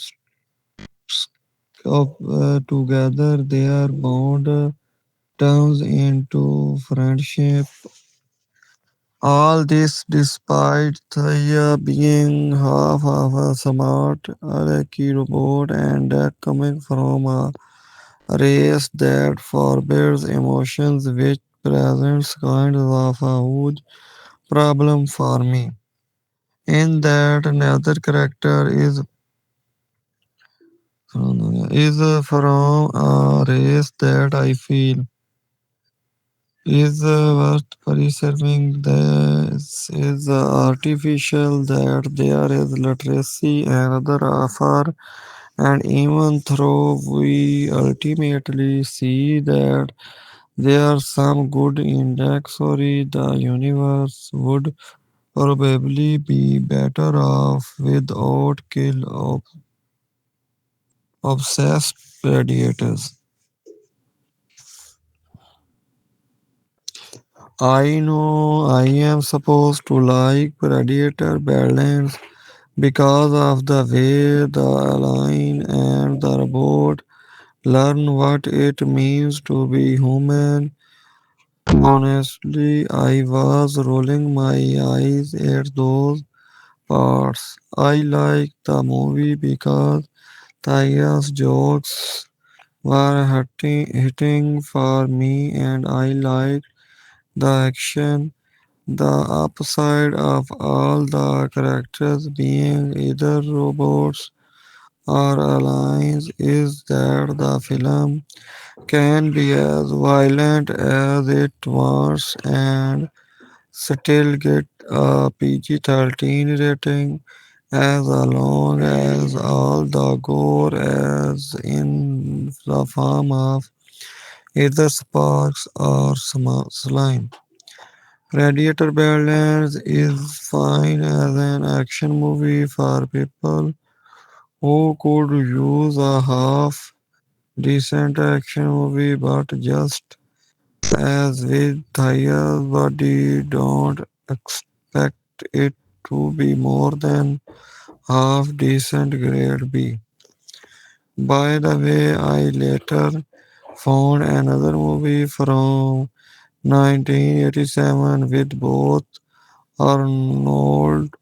together, their bond turns into friendship. All this despite Thaya being half of a smart Iraqi robot and coming from a race that forbids emotions, which presents kind of a huge problem for me. In that another character is from a race that I feel is worth preserving. This is artificial that there is literacy and other offer, and even though we ultimately see that there are some good index, sorry, the universe would probably be better off without kill obsessed predators. I know I am supposed to like Predator Badlands because of the way the alien and the robot learn what it means to be human. Honestly, I was rolling my eyes at those parts. I like the movie because Tiger's jokes were hitting for me and I liked the action. The upside of all the characters being either robots or aliens is that the film can be as violent as it wants and still get a PG-13 rating as long as all the gore is in the form of either sparks or slime. Predator Badlands is fine as an action movie for people who could use a half decent action movie, but just as with Thaya's body, don't expect it to be more than half decent grade B. By the way, I later found another movie from 1987 with both Arnold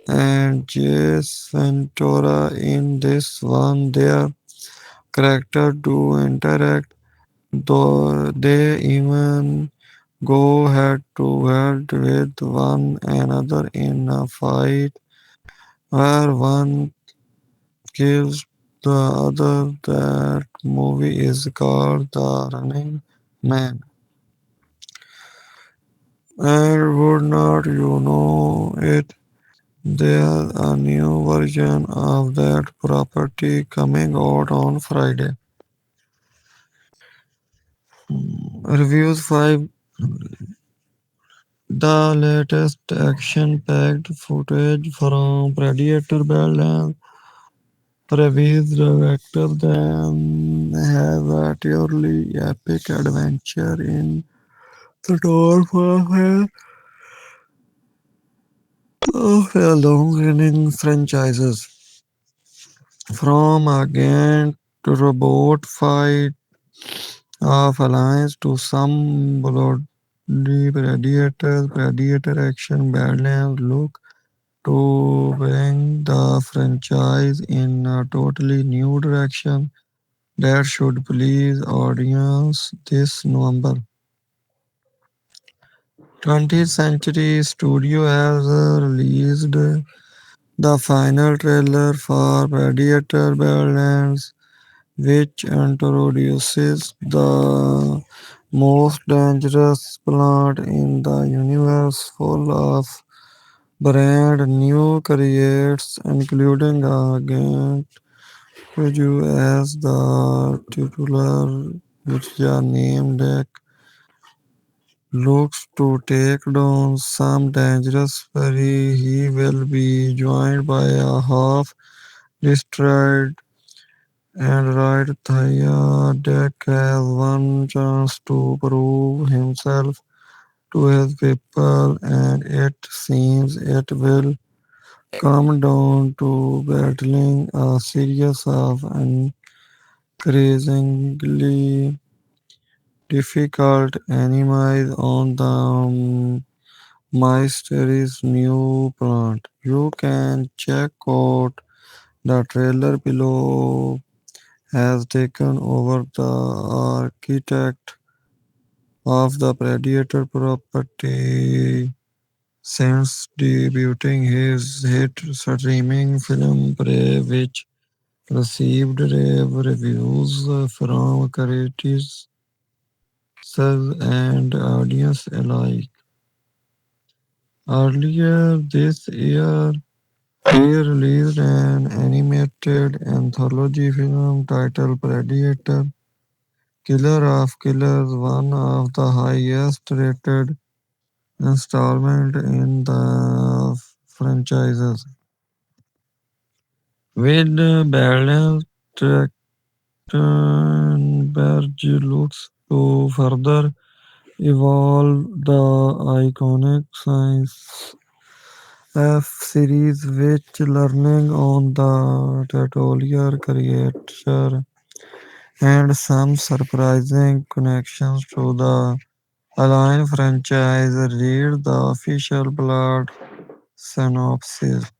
and Jace Ventura in this one. Their characters do interact, though they even go head to head with one another in a fight where one kills the other. That movie is called The Running Man. And would not you know it? There's a new version of that property coming out on Friday. Reviews 5. The latest action-packed footage from Predator Badlands reveals director them have a truly epic adventure in the dark of a long-running franchises. From a giant robot fight of alliance to some bloody predators, predator action badlands look to bring the franchise in a totally new direction that should please audience this November. 20th Century Studio has released the final trailer for Predator Badlands, which introduces the most dangerous plant in the universe, full of brand new creates, including Agent Peugeot as the titular, which the name deck looks to take down some dangerous prey. He will be joined by a half destroyed android Thaya deck has one chance to prove himself to his people, and it seems it will come down to battling a series of increasingly difficult enemies on the mysterious new plant. You can check out the trailer below has taken over the architect of the Predator property since debuting his hit streaming film Prey, which received rave reviews from critics. and audience alike. Earlier this year, he released an animated anthology film titled Predator, Killer of Killers, one of the highest rated installment in the franchises. With Badlands, Trachtenberg looks to further evolve the iconic science F series, which learning on the tutorial creature and some surprising connections to the Alien franchise. Read the official plot synopsis.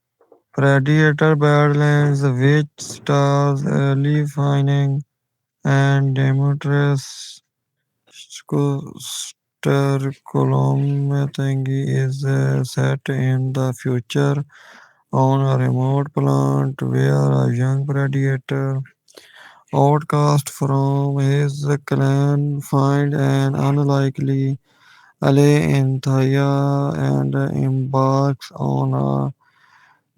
Predator Badlands, which stars Elle Fanning and Demetrius Stercolometangi, is set in the future on a remote planet where a young predator, outcast from his clan, finds an unlikely ally in Thaya and embarks on a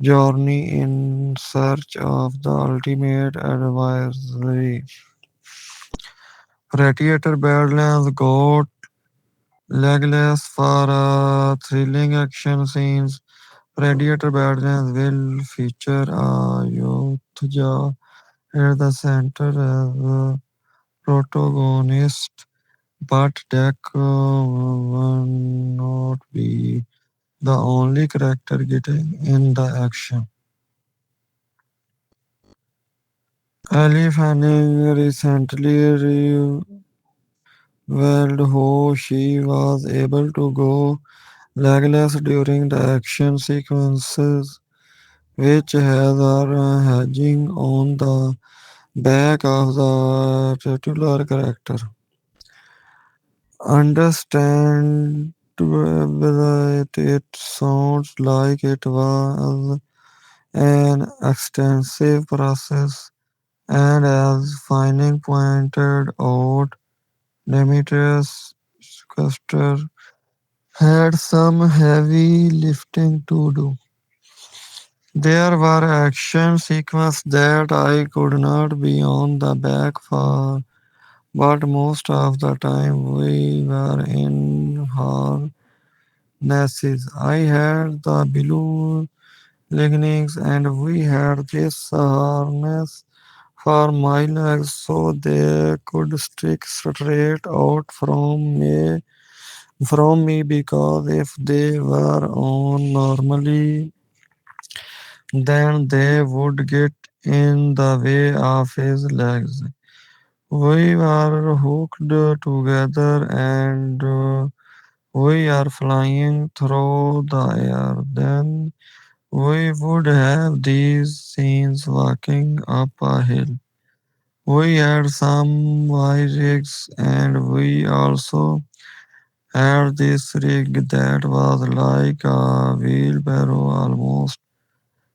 journey in search of the ultimate adversary. Predator Badlands got legless for thrilling action scenes. Predator Badlands will feature a Yothja at the center as a protagonist, but Deck will not be the only character getting in the action. Ali Fanning recently revealed how she was able to go legless during the action sequences, which has her hedging on the back of the titular character. Understand it sounds like it was an extensive process, and as Fanning pointed out, Demetrius Custer had some heavy lifting to do. There were action sequences that I could not be on the back for, but most of the time we were in harnesses. I had the blue leggings and we had this harness for my legs so they could stick straight out from me because if they were on normally then they would get in the way of his legs. We were hooked together and we are flying through the air. Then we would have these scenes walking up a hill. We had some wide rigs and we also had this rig that was like a wheelbarrow almost,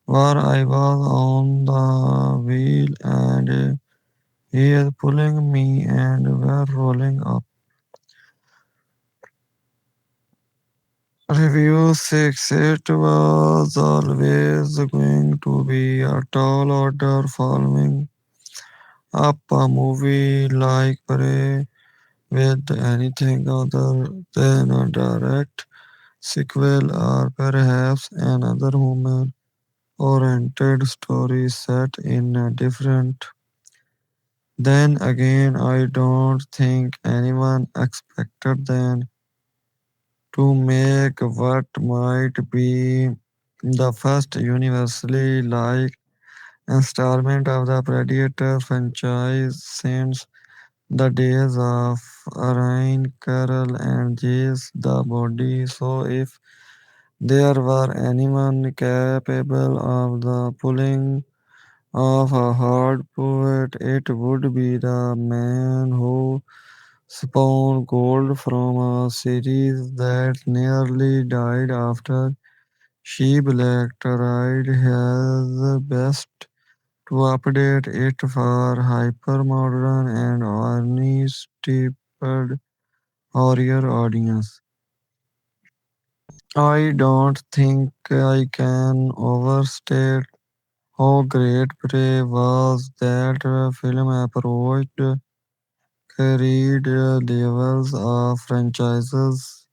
where I was on the wheel and he is pulling me and we're rolling up. Review 6. It was always going to be a tall order following up a movie like Prey with anything other than a direct sequel or perhaps another human oriented story set in a different. Then again, I don't think anyone expected them to make what might be the first universally liked installment of the Predator franchise since the days of Ryan Carroll and Jace the Body. So if there were anyone capable of the pulling off a hard poet, it would be the man who spawned gold from a series that nearly died after she Black tried his best to update it for hypermodern and ornely stupid or your audience. I don't think I can overstate how great Prey was. That film approached carried levels of franchises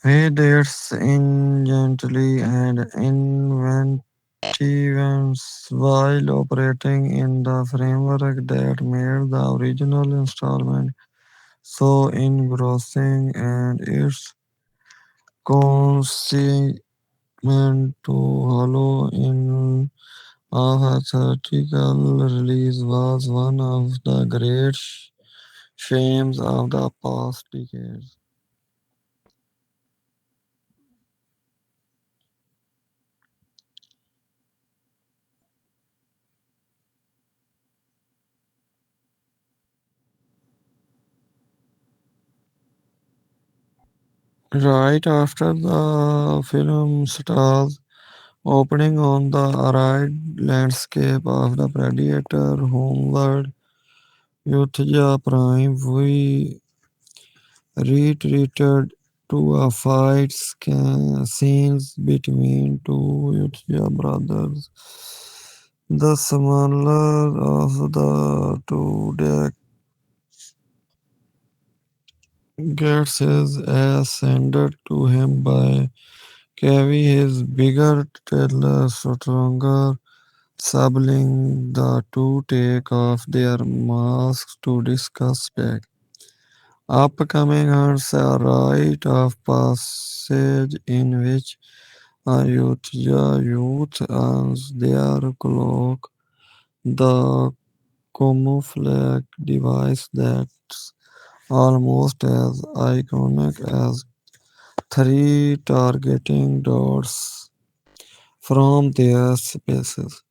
with its ingeniously and inventiveness while operating in the framework that made the original installment so engrossing, and its consequent to hollow in of a theatrical release was one of the great shames of the past decades. Right after the film stars opening on the arid landscape of the Predator homeworld Yuthya Prime, we retreated to a fight scenes between two Yuthya brothers. The smaller of the two gets his ass handed to him by Kevy, his bigger, taller, stronger sibling. The two take off their masks to discuss back. Upcoming hunts a rite of passage in which a youth earns their cloak, the camouflage device that's almost as iconic as three targeting dots from their spaces.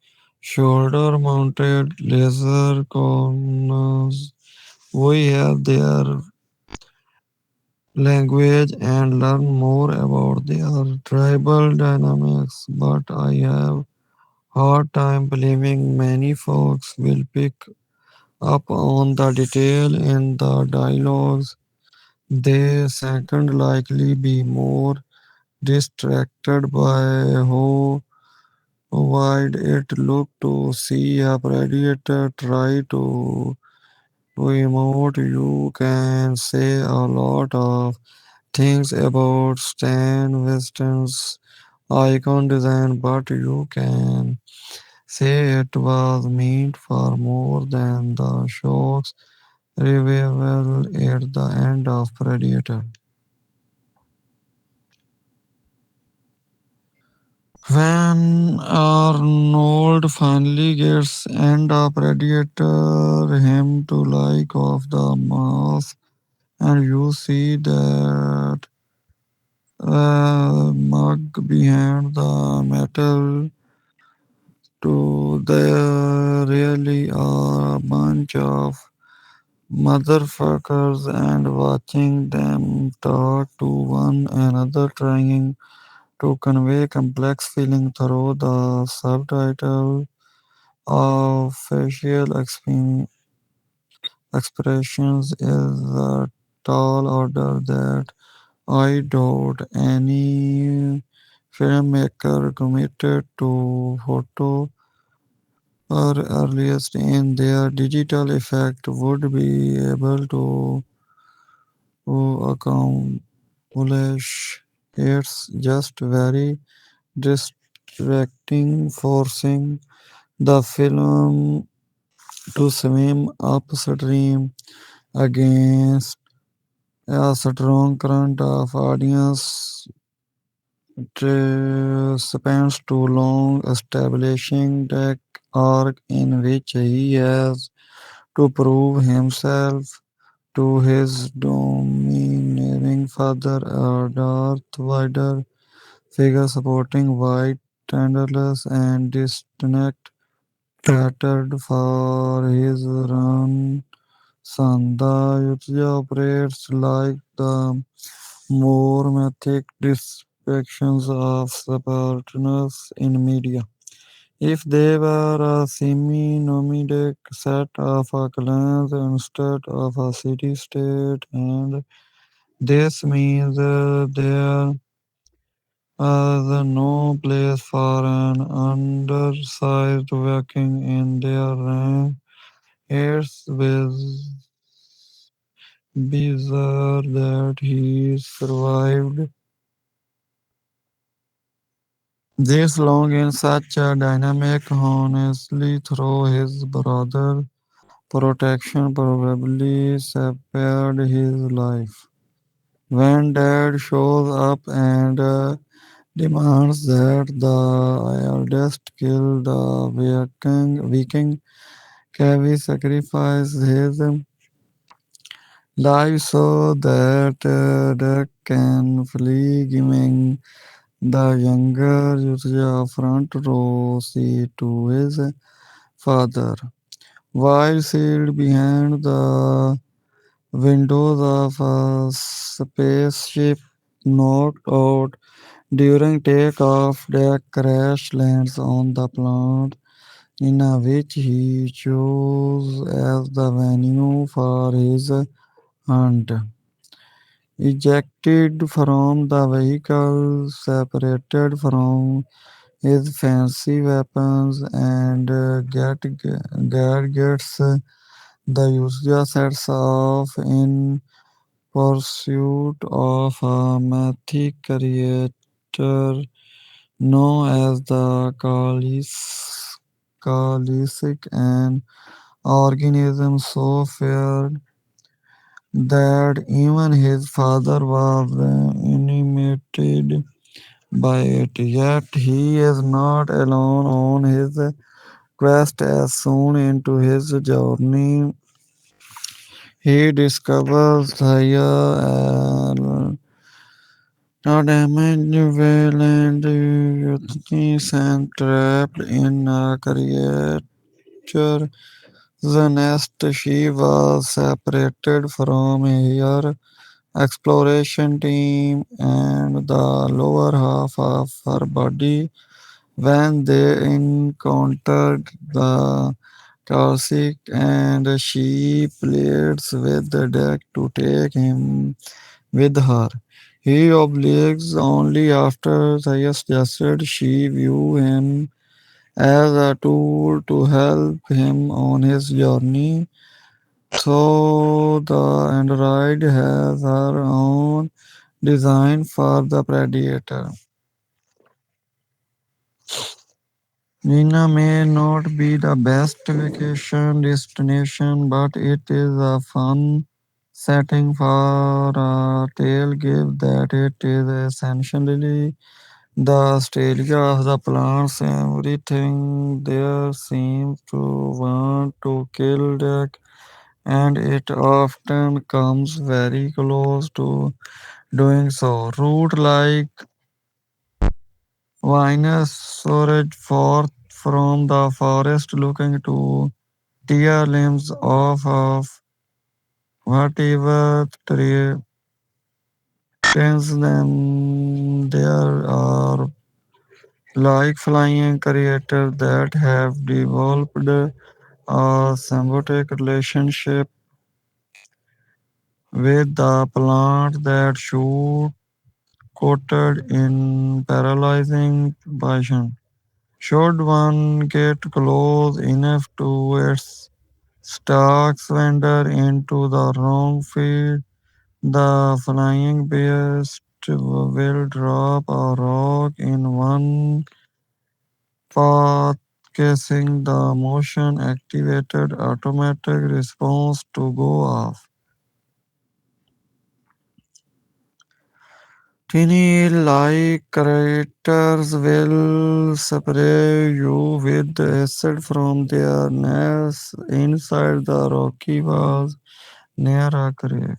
Shoulder mounted laser corners. We have their language and learn more about their tribal dynamics, but I have hard time believing many folks will pick up on the detail in the dialogues. They second likely be more distracted by how wide it looked to see a predator try to emote. You can say a lot of things about Stan Winston's icon design, but you can say it was meant for more than the show's revival at the end of Predator. When Arnold finally gets end of Predator, him to like of the mask, and you see that mug behind the metal to there really are a bunch of motherfuckers, and watching them talk to one another trying to convey complex feeling through the subtitle of expressions is a tall order that I doubt any filmmaker committed to photo or earliest in their digital effect would be able to accomplish. It's just very distracting, forcing the film to swim upstream against a strong current of audience spends too long establishing the arc in which he has to prove himself to his domineering father, a Darth Vader figure supporting white, genderless, and distinct, tattered for his run son. The Yutzja operates like the more mythic depictions of Spartans in media.
If they were a semi-nomadic set of clans instead of a city-state, and this means there was no place for an undersized Viking in their rank. It's bizarre that he survived this long in such a dynamic, honestly, through his brother. Protection probably spared his life. When Dad shows up and demands that the eldest kill the Viking, Kevin sacrifices his life so that Dad can flee, giving the younger Yusha a front row seat to his father. While sealed behind the windows of a spaceship knocked out during takeoff, the crash lands on the plant in which he chose as the venue for his hunt. Ejected from the vehicle, separated from his fancy weapons and gadgets, the user sets off in pursuit of a mythic creature known as the Kalisic, an organism so feared that even his father was intimidated by it. Yet he is not alone on his quest. As soon into his journey, he discovers higher damaged well and youths and trapped in a creature's nest. She was separated from her exploration team and the lower half of her body when they encountered the Classic, and she pleads with the deck to take him with her. He obliges only after Saya suggested she view him as a tool to help him on his journey. So the android has her own design for the predator. Nina may not be the best vacation destination, but it is a fun setting for a tale given that it is essentially the Australia of the plants. Everything there seems to want to kill Jack, and it often comes very close to doing so. Root like Vinus surged forth from the forest looking to tear limbs off of whatever threatens them. There are like flying creatures that have developed a symbiotic relationship with the plant that shoot coated in paralyzing passion. Should one get close enough to its stalks wander into the wrong field, the flying beast will drop a rock in one path, causing the motion activated automatic response to go off. Tiny like craters will spray you with acid from their nests inside the rocky walls near a creek.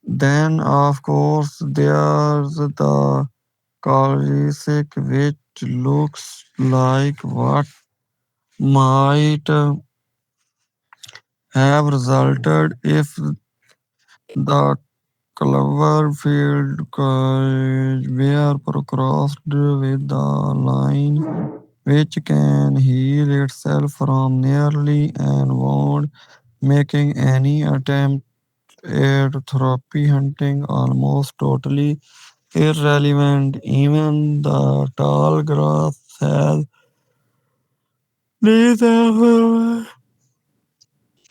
Then, of course, there's the Kalisic, which looks like what might have resulted if the Cloverfield were crossed with the line which can heal itself from nearly and won't making any attempt at therapy hunting almost totally irrelevant. Even the tall grass has neither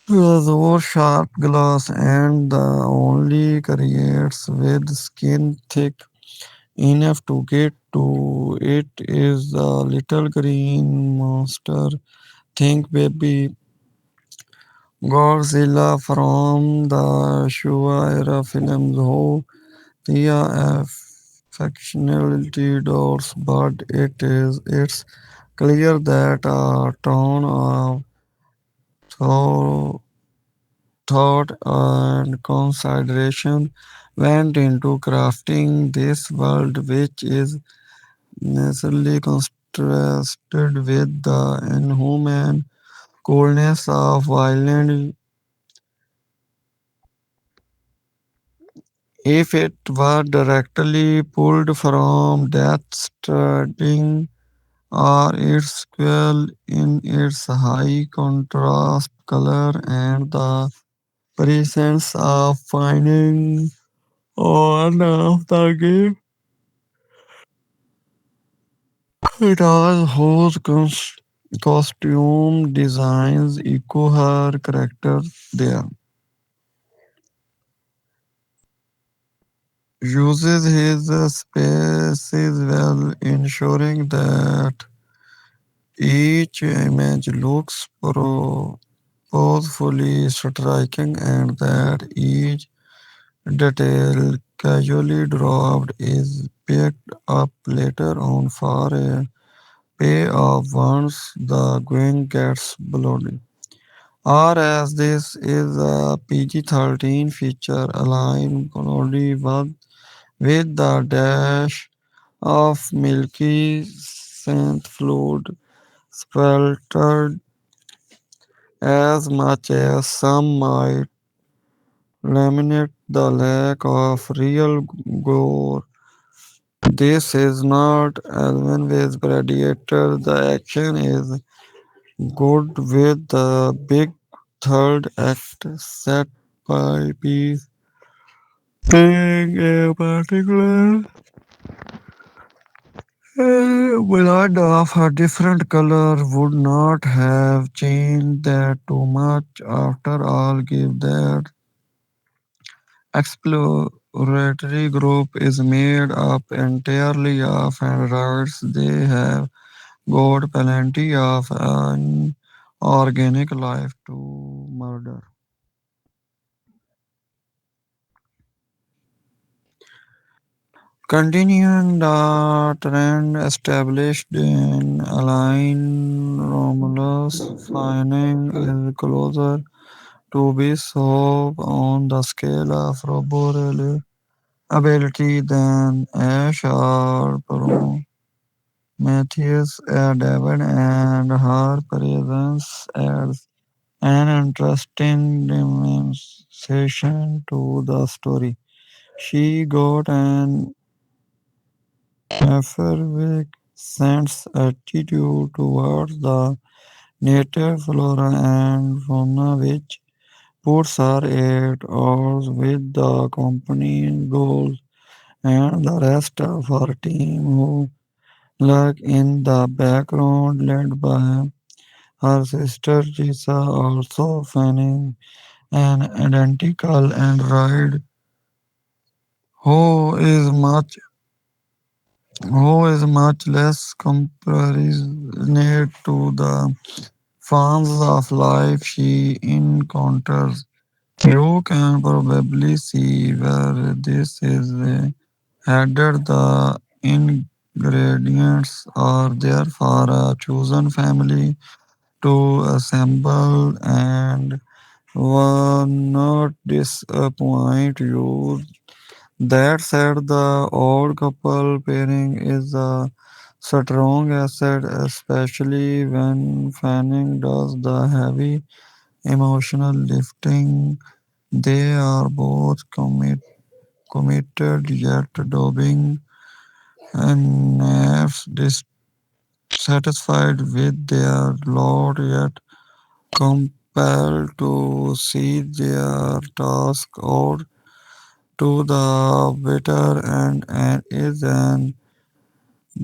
razor sharp glass and the only creates with skin thick enough to get to it is the little green monster. Think baby Godzilla from the Showa era films who Tia affectionately doors, but it's clear that a ton of thought, thought and consideration went into crafting this world, which is necessarily contrasted with the inhuman coolness of violent. If it were directly pulled from Death Stranding or its sequel in its high contrast color and the presence of finding one of the game, it has whose costume designs echo her character there. Uses his spaces well, ensuring that each image looks purposefully striking and that each detail casually dropped is picked up later on for a payoff once the going gets bloody. Or as this is a PG-13 feature aligned only with the dash of milky synth fluid splattered as much as some might laminate the lack of real gore. This is not Alvin with Predator. The action is good with the big third act set by piece being a particular blend of a different color would not have changed that too much. After all, give that exploratory group is made up entirely of androids. They have got plenty of organic life to murder. Continuing the trend established in Align, Romulus finding is closer to Bishop on the scale of robo ability than Ash or Prometheus. David and her presence adds an interesting dimension to the story. She got an effervescent attitude towards the native flora and fauna, which puts her at odds with the company's goals and the rest of her team who lurk in the background, led by her sister Lisa, also fanning an identical android who is much who is much less compassionate to the forms of life she encounters. You can probably see where this is headed. The ingredients are there for a chosen family to assemble and will not disappoint you. That said, the old couple pairing is a strong asset, especially when Fanning does the heavy emotional lifting. They are both committed committed yet dobbing and dissatisfied with their lot yet compelled to see their task out to the bitter end and is an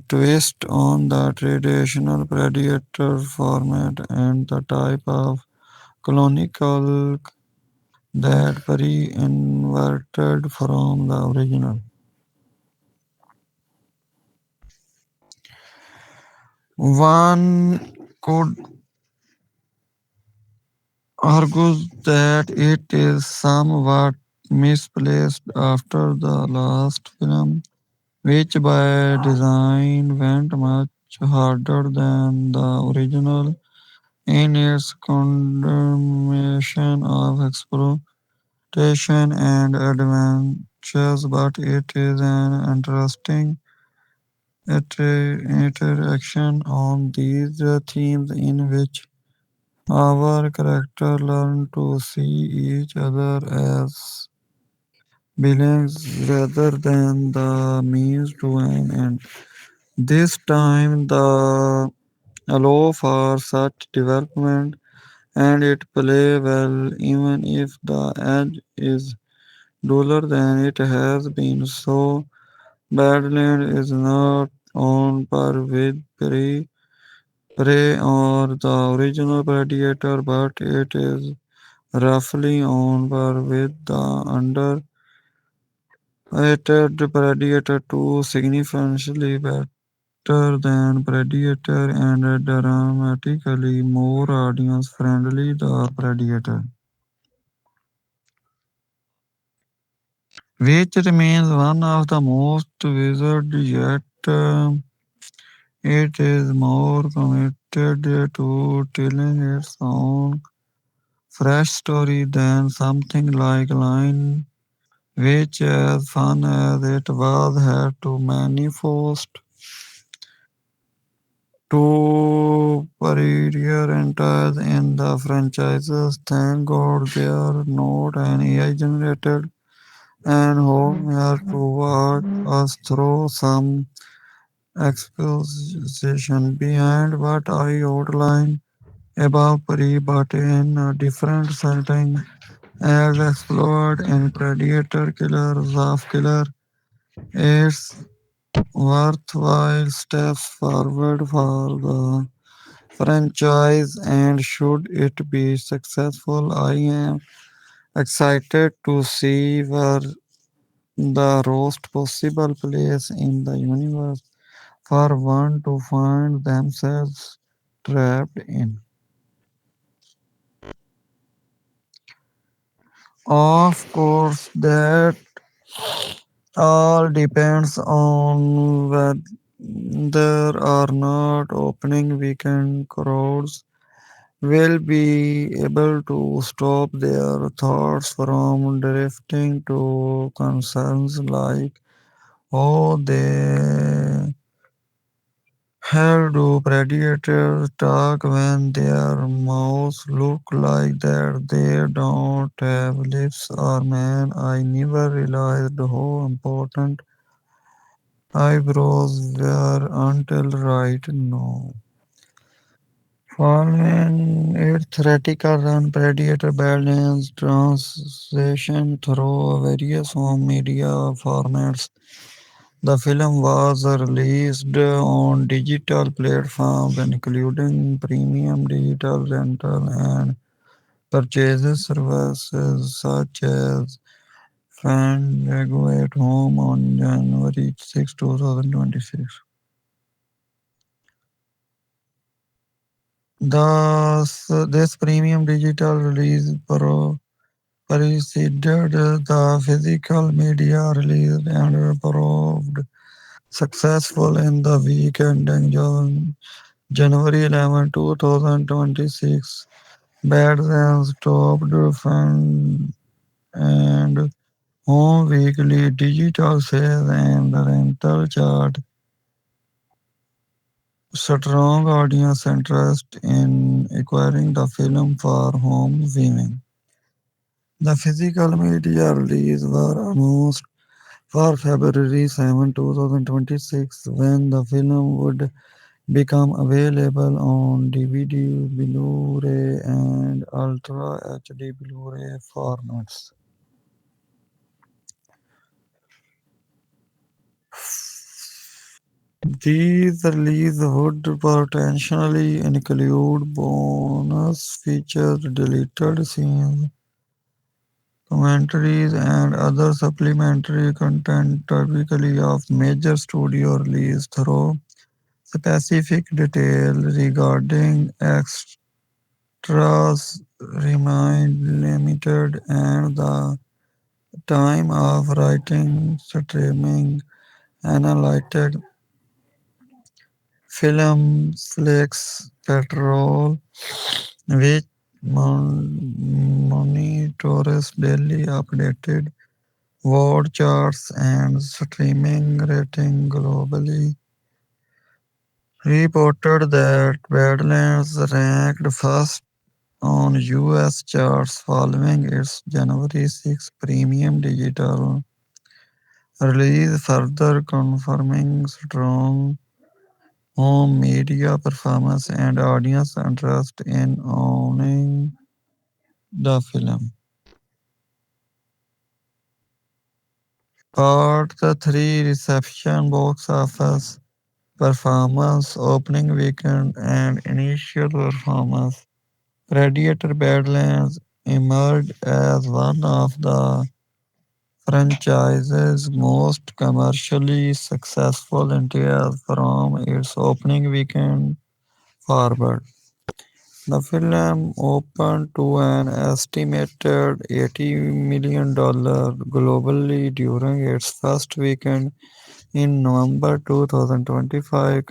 twist on the traditional predator format and the type of colonial that pre-inverted from the original. One could argue that it is somewhat misplaced after the last film, which by design went much harder than the original in its condemnation of exploitation and adventures, but it is an interesting interaction on these themes in which our characters learn to see each other as beings rather than the means to an end. This time, the allow for such development and it play well even if the edge is duller than it has been. So, Badland is not on par with Prey or the original Predator, but it is roughly on par with the underrated Predator 2, significantly better than Predator and dramatically more audience friendly. The Predator, which remains one of the most wizard yet it is more committed to telling its own fresh story than something like Line, which, as fun as it was, had too many forced to prioritize in the franchises. Thank God they are not an AI generated and home here to walk us through some exposition behind what I outlined above but in a different setting as explored in Predator Killers of Killer. It's worthwhile steps forward for the franchise and should it be successful, I am excited to see where the roast possible place in the universe for one to find themselves trapped in. Of course, that all depends on whether or not opening weekend crowds will be able to stop their thoughts from drifting to concerns like how they hell do predators talk when their mouths look like that they don't have lips or man I never realized how important eyebrows were until right now. Following its theatrical run, Predator Badlands transition through various home media formats. The film was released on digital platforms including premium digital rental and purchases services such as Fandango at Home on January 6, 2026. This premium digital release preceded the physical media release and proved successful in the week ending January 11, 2026. Badlands topped fan and home weekly digital sales and rental chart. Strong audience interest in acquiring the film for home viewing. The physical media release were announced for February 7, 2026, when the film would become available on DVD, Blu-ray, and Ultra HD Blu-ray formats. These releases would potentially include bonus features, deleted scenes, commentaries, and other supplementary content typically of major studio release through specific detail regarding extras remain limited and the time of writing streaming analytic film flicks petrol which monitors daily updated word charts and streaming rating globally, reported that Badlands ranked first on US charts following its January 6 premium digital release, further confirming strong home media performance and audience interest in owning the film. Part the three reception box office performance, opening weekend, and initial performance. Predator Badlands emerged as one of the franchise's most commercially successful entries from its opening weekend forward. The film opened to an estimated $80 million globally during its first weekend in November 2025,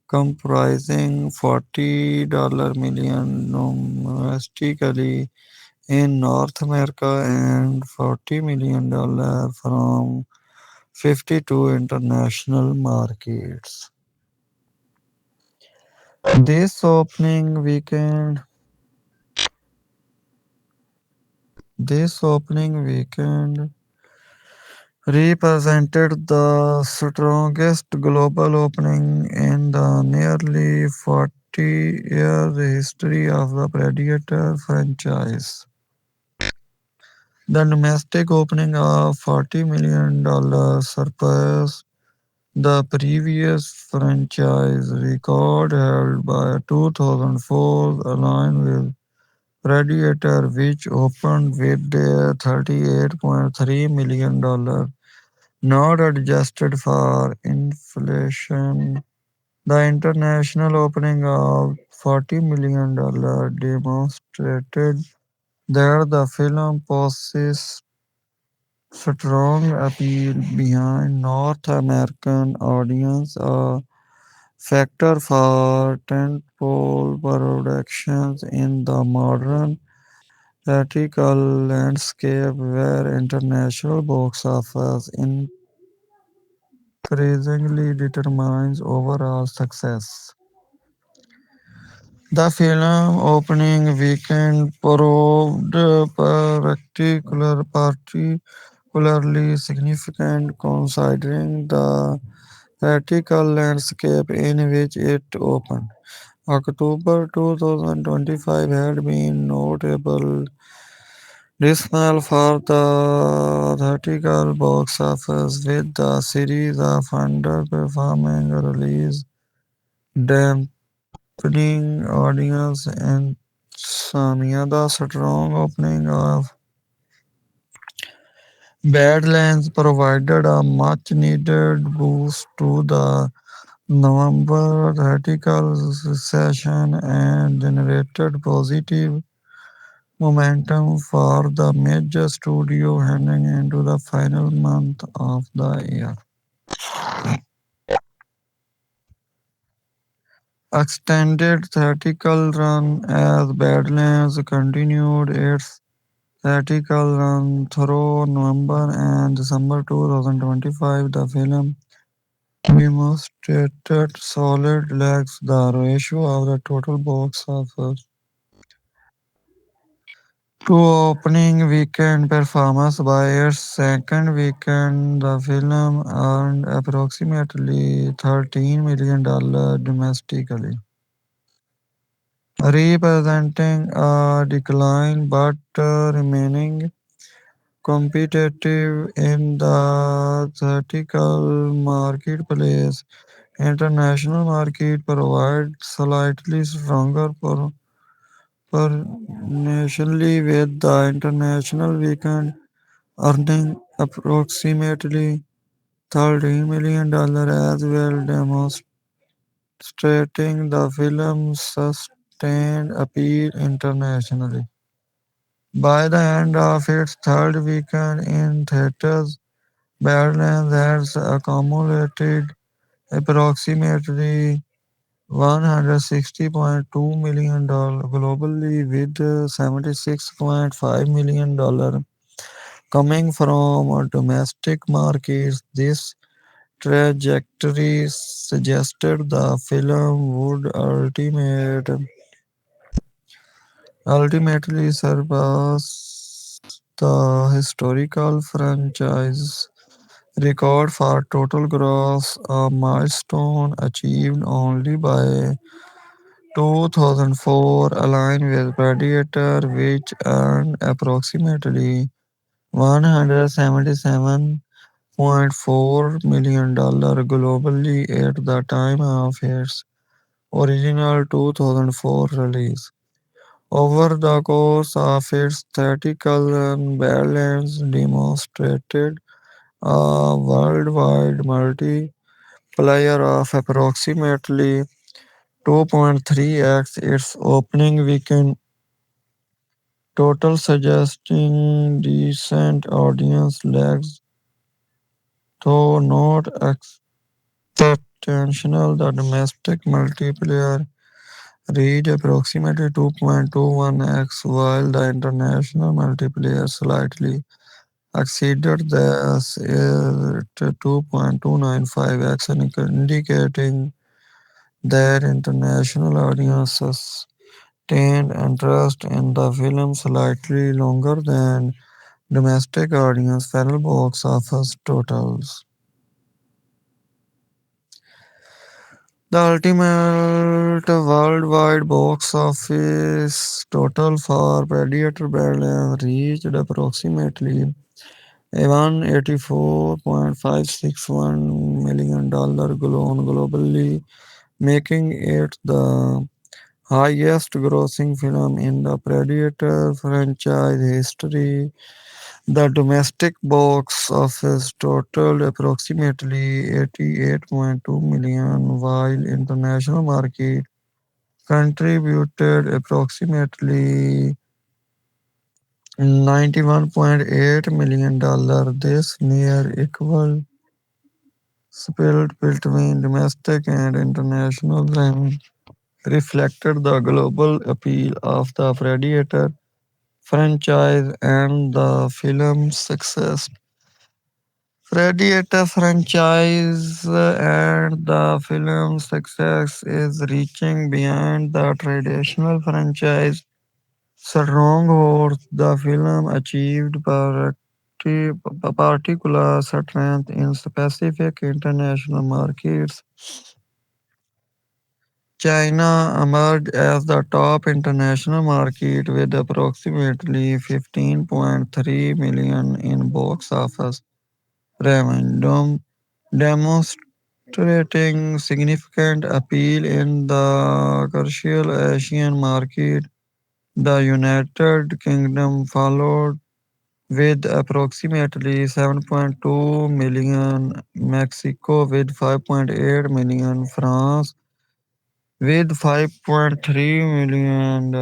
comprising $40 million domestically in North America and $40 million from 52 international markets. This opening weekend, this opening weekend represented the strongest global opening in the nearly 40-year history of the Predator franchise. The domestic opening of $40 million surpassed the previous franchise record held by 2004 Alliance with Predator, which opened with their $38.3 million, not adjusted for inflation. The international opening of $40 million demonstrated that the film possesses strong appeal behind North American audience, a factor for tentpole productions in the modern theatrical landscape where international box office increasingly determines overall success. The film opening weekend proved particularly significant considering the theatrical landscape in which it opened. October 2025 had been notable dismal for the theatrical box office, with the series of underperforming releases dampening audience insomnia. The strong opening of Badlands provided a much needed boost to the November theatrical session and generated positive momentum for the major studio heading into the final month of the year. Extended theatrical run as Badlands continued its theatrical run through November and December 2025. The film demonstrated solid legs. The ratio of the total box office To opening weekend performance by its second weekend, the film earned approximately $13 million domestically, representing a decline but remaining competitive in the theatrical marketplace. International market provides slightly stronger nationally, with the international weekend earning approximately $13 million as well, demonstrating the film's sustained appeal internationally. By the end of its third weekend in theaters, Badlands has accumulated approximately $160.2 million globally, with $76.5 million coming from domestic markets. This trajectory suggested the film would ultimately surpass the historical franchise record for total gross, a milestone achieved only by 2004, aligned with Predator, which earned approximately $177.4 million globally at the time of its original 2004 release. Over the course of its theatrical balance demonstrated a worldwide multiplier of approximately 2.3x its opening weekend total, suggesting decent audience legs, though not exceptional. The domestic multiplier reached approximately 2.21x, while the international multiplier slightly exceeded this at 2.295x, indicating that international audiences sustained interest in the film slightly longer than domestic audience final box office totals. The ultimate worldwide box office total for Predator Badlands reached approximately $184.561 million globally, making it the highest grossing film in the Predator franchise history. The domestic box office totaled approximately 88.2 million, while international market contributed approximately $91.8 million. This near equal split between domestic and international revenue reflected the global appeal of the Predator franchise and the film's success. Predator franchise and the film's success is reaching beyond the traditional franchise strongholds. The film achieved particular strength in specific international markets. China emerged as the top international market with approximately 15.3 million in box office revenue, demonstrating significant appeal in the crucial Asian market. The United Kingdom followed with approximately 7.2 million, Mexico with 5.8 million, France with $5.3 million,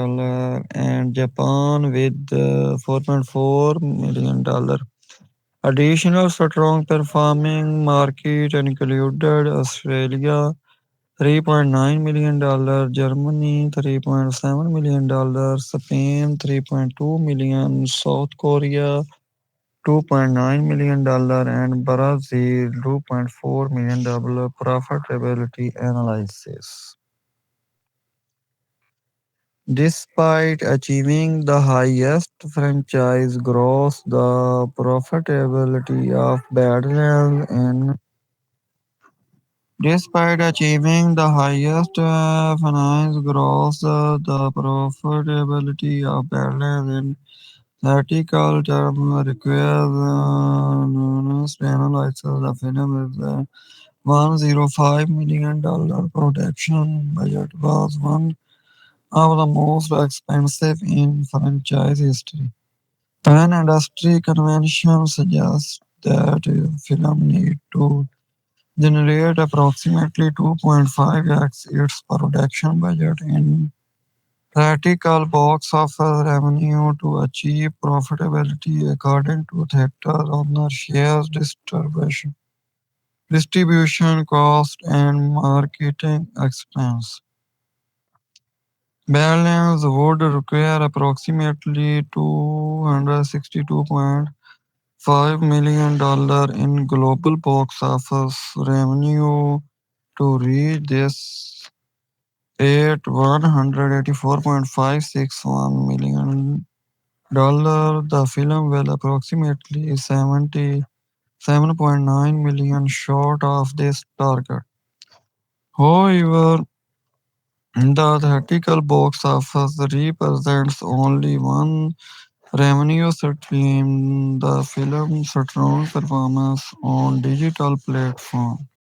and Japan with $4.4 million. Additional strong performing market included Australia $3.9 million, Germany $3.7 million, Spain $3.2 million, South Korea $2.9 million, and Brazil $2.4 million. Profitability analysis. Despite achieving the highest franchise gross, the profitability of Badlands in Despite achieving the highest finance gross, the profitability of Badlands in theoretical terms requires numerous analysis. The film is $105 million production budget was one of the most expensive in franchise history. An industry convention suggests that a film need to generate approximately 2.5x its production budget in theatrical box office revenue to achieve profitability, according to theater owner shares distribution cost and marketing expense. Balance would require approximately $262.5 million in global box office revenue to reach this at $184.561 million. The film will approximately 77.9 million short of this target. However, the theatrical box office represents only one revenue stream, the film's strong performance on digital platform.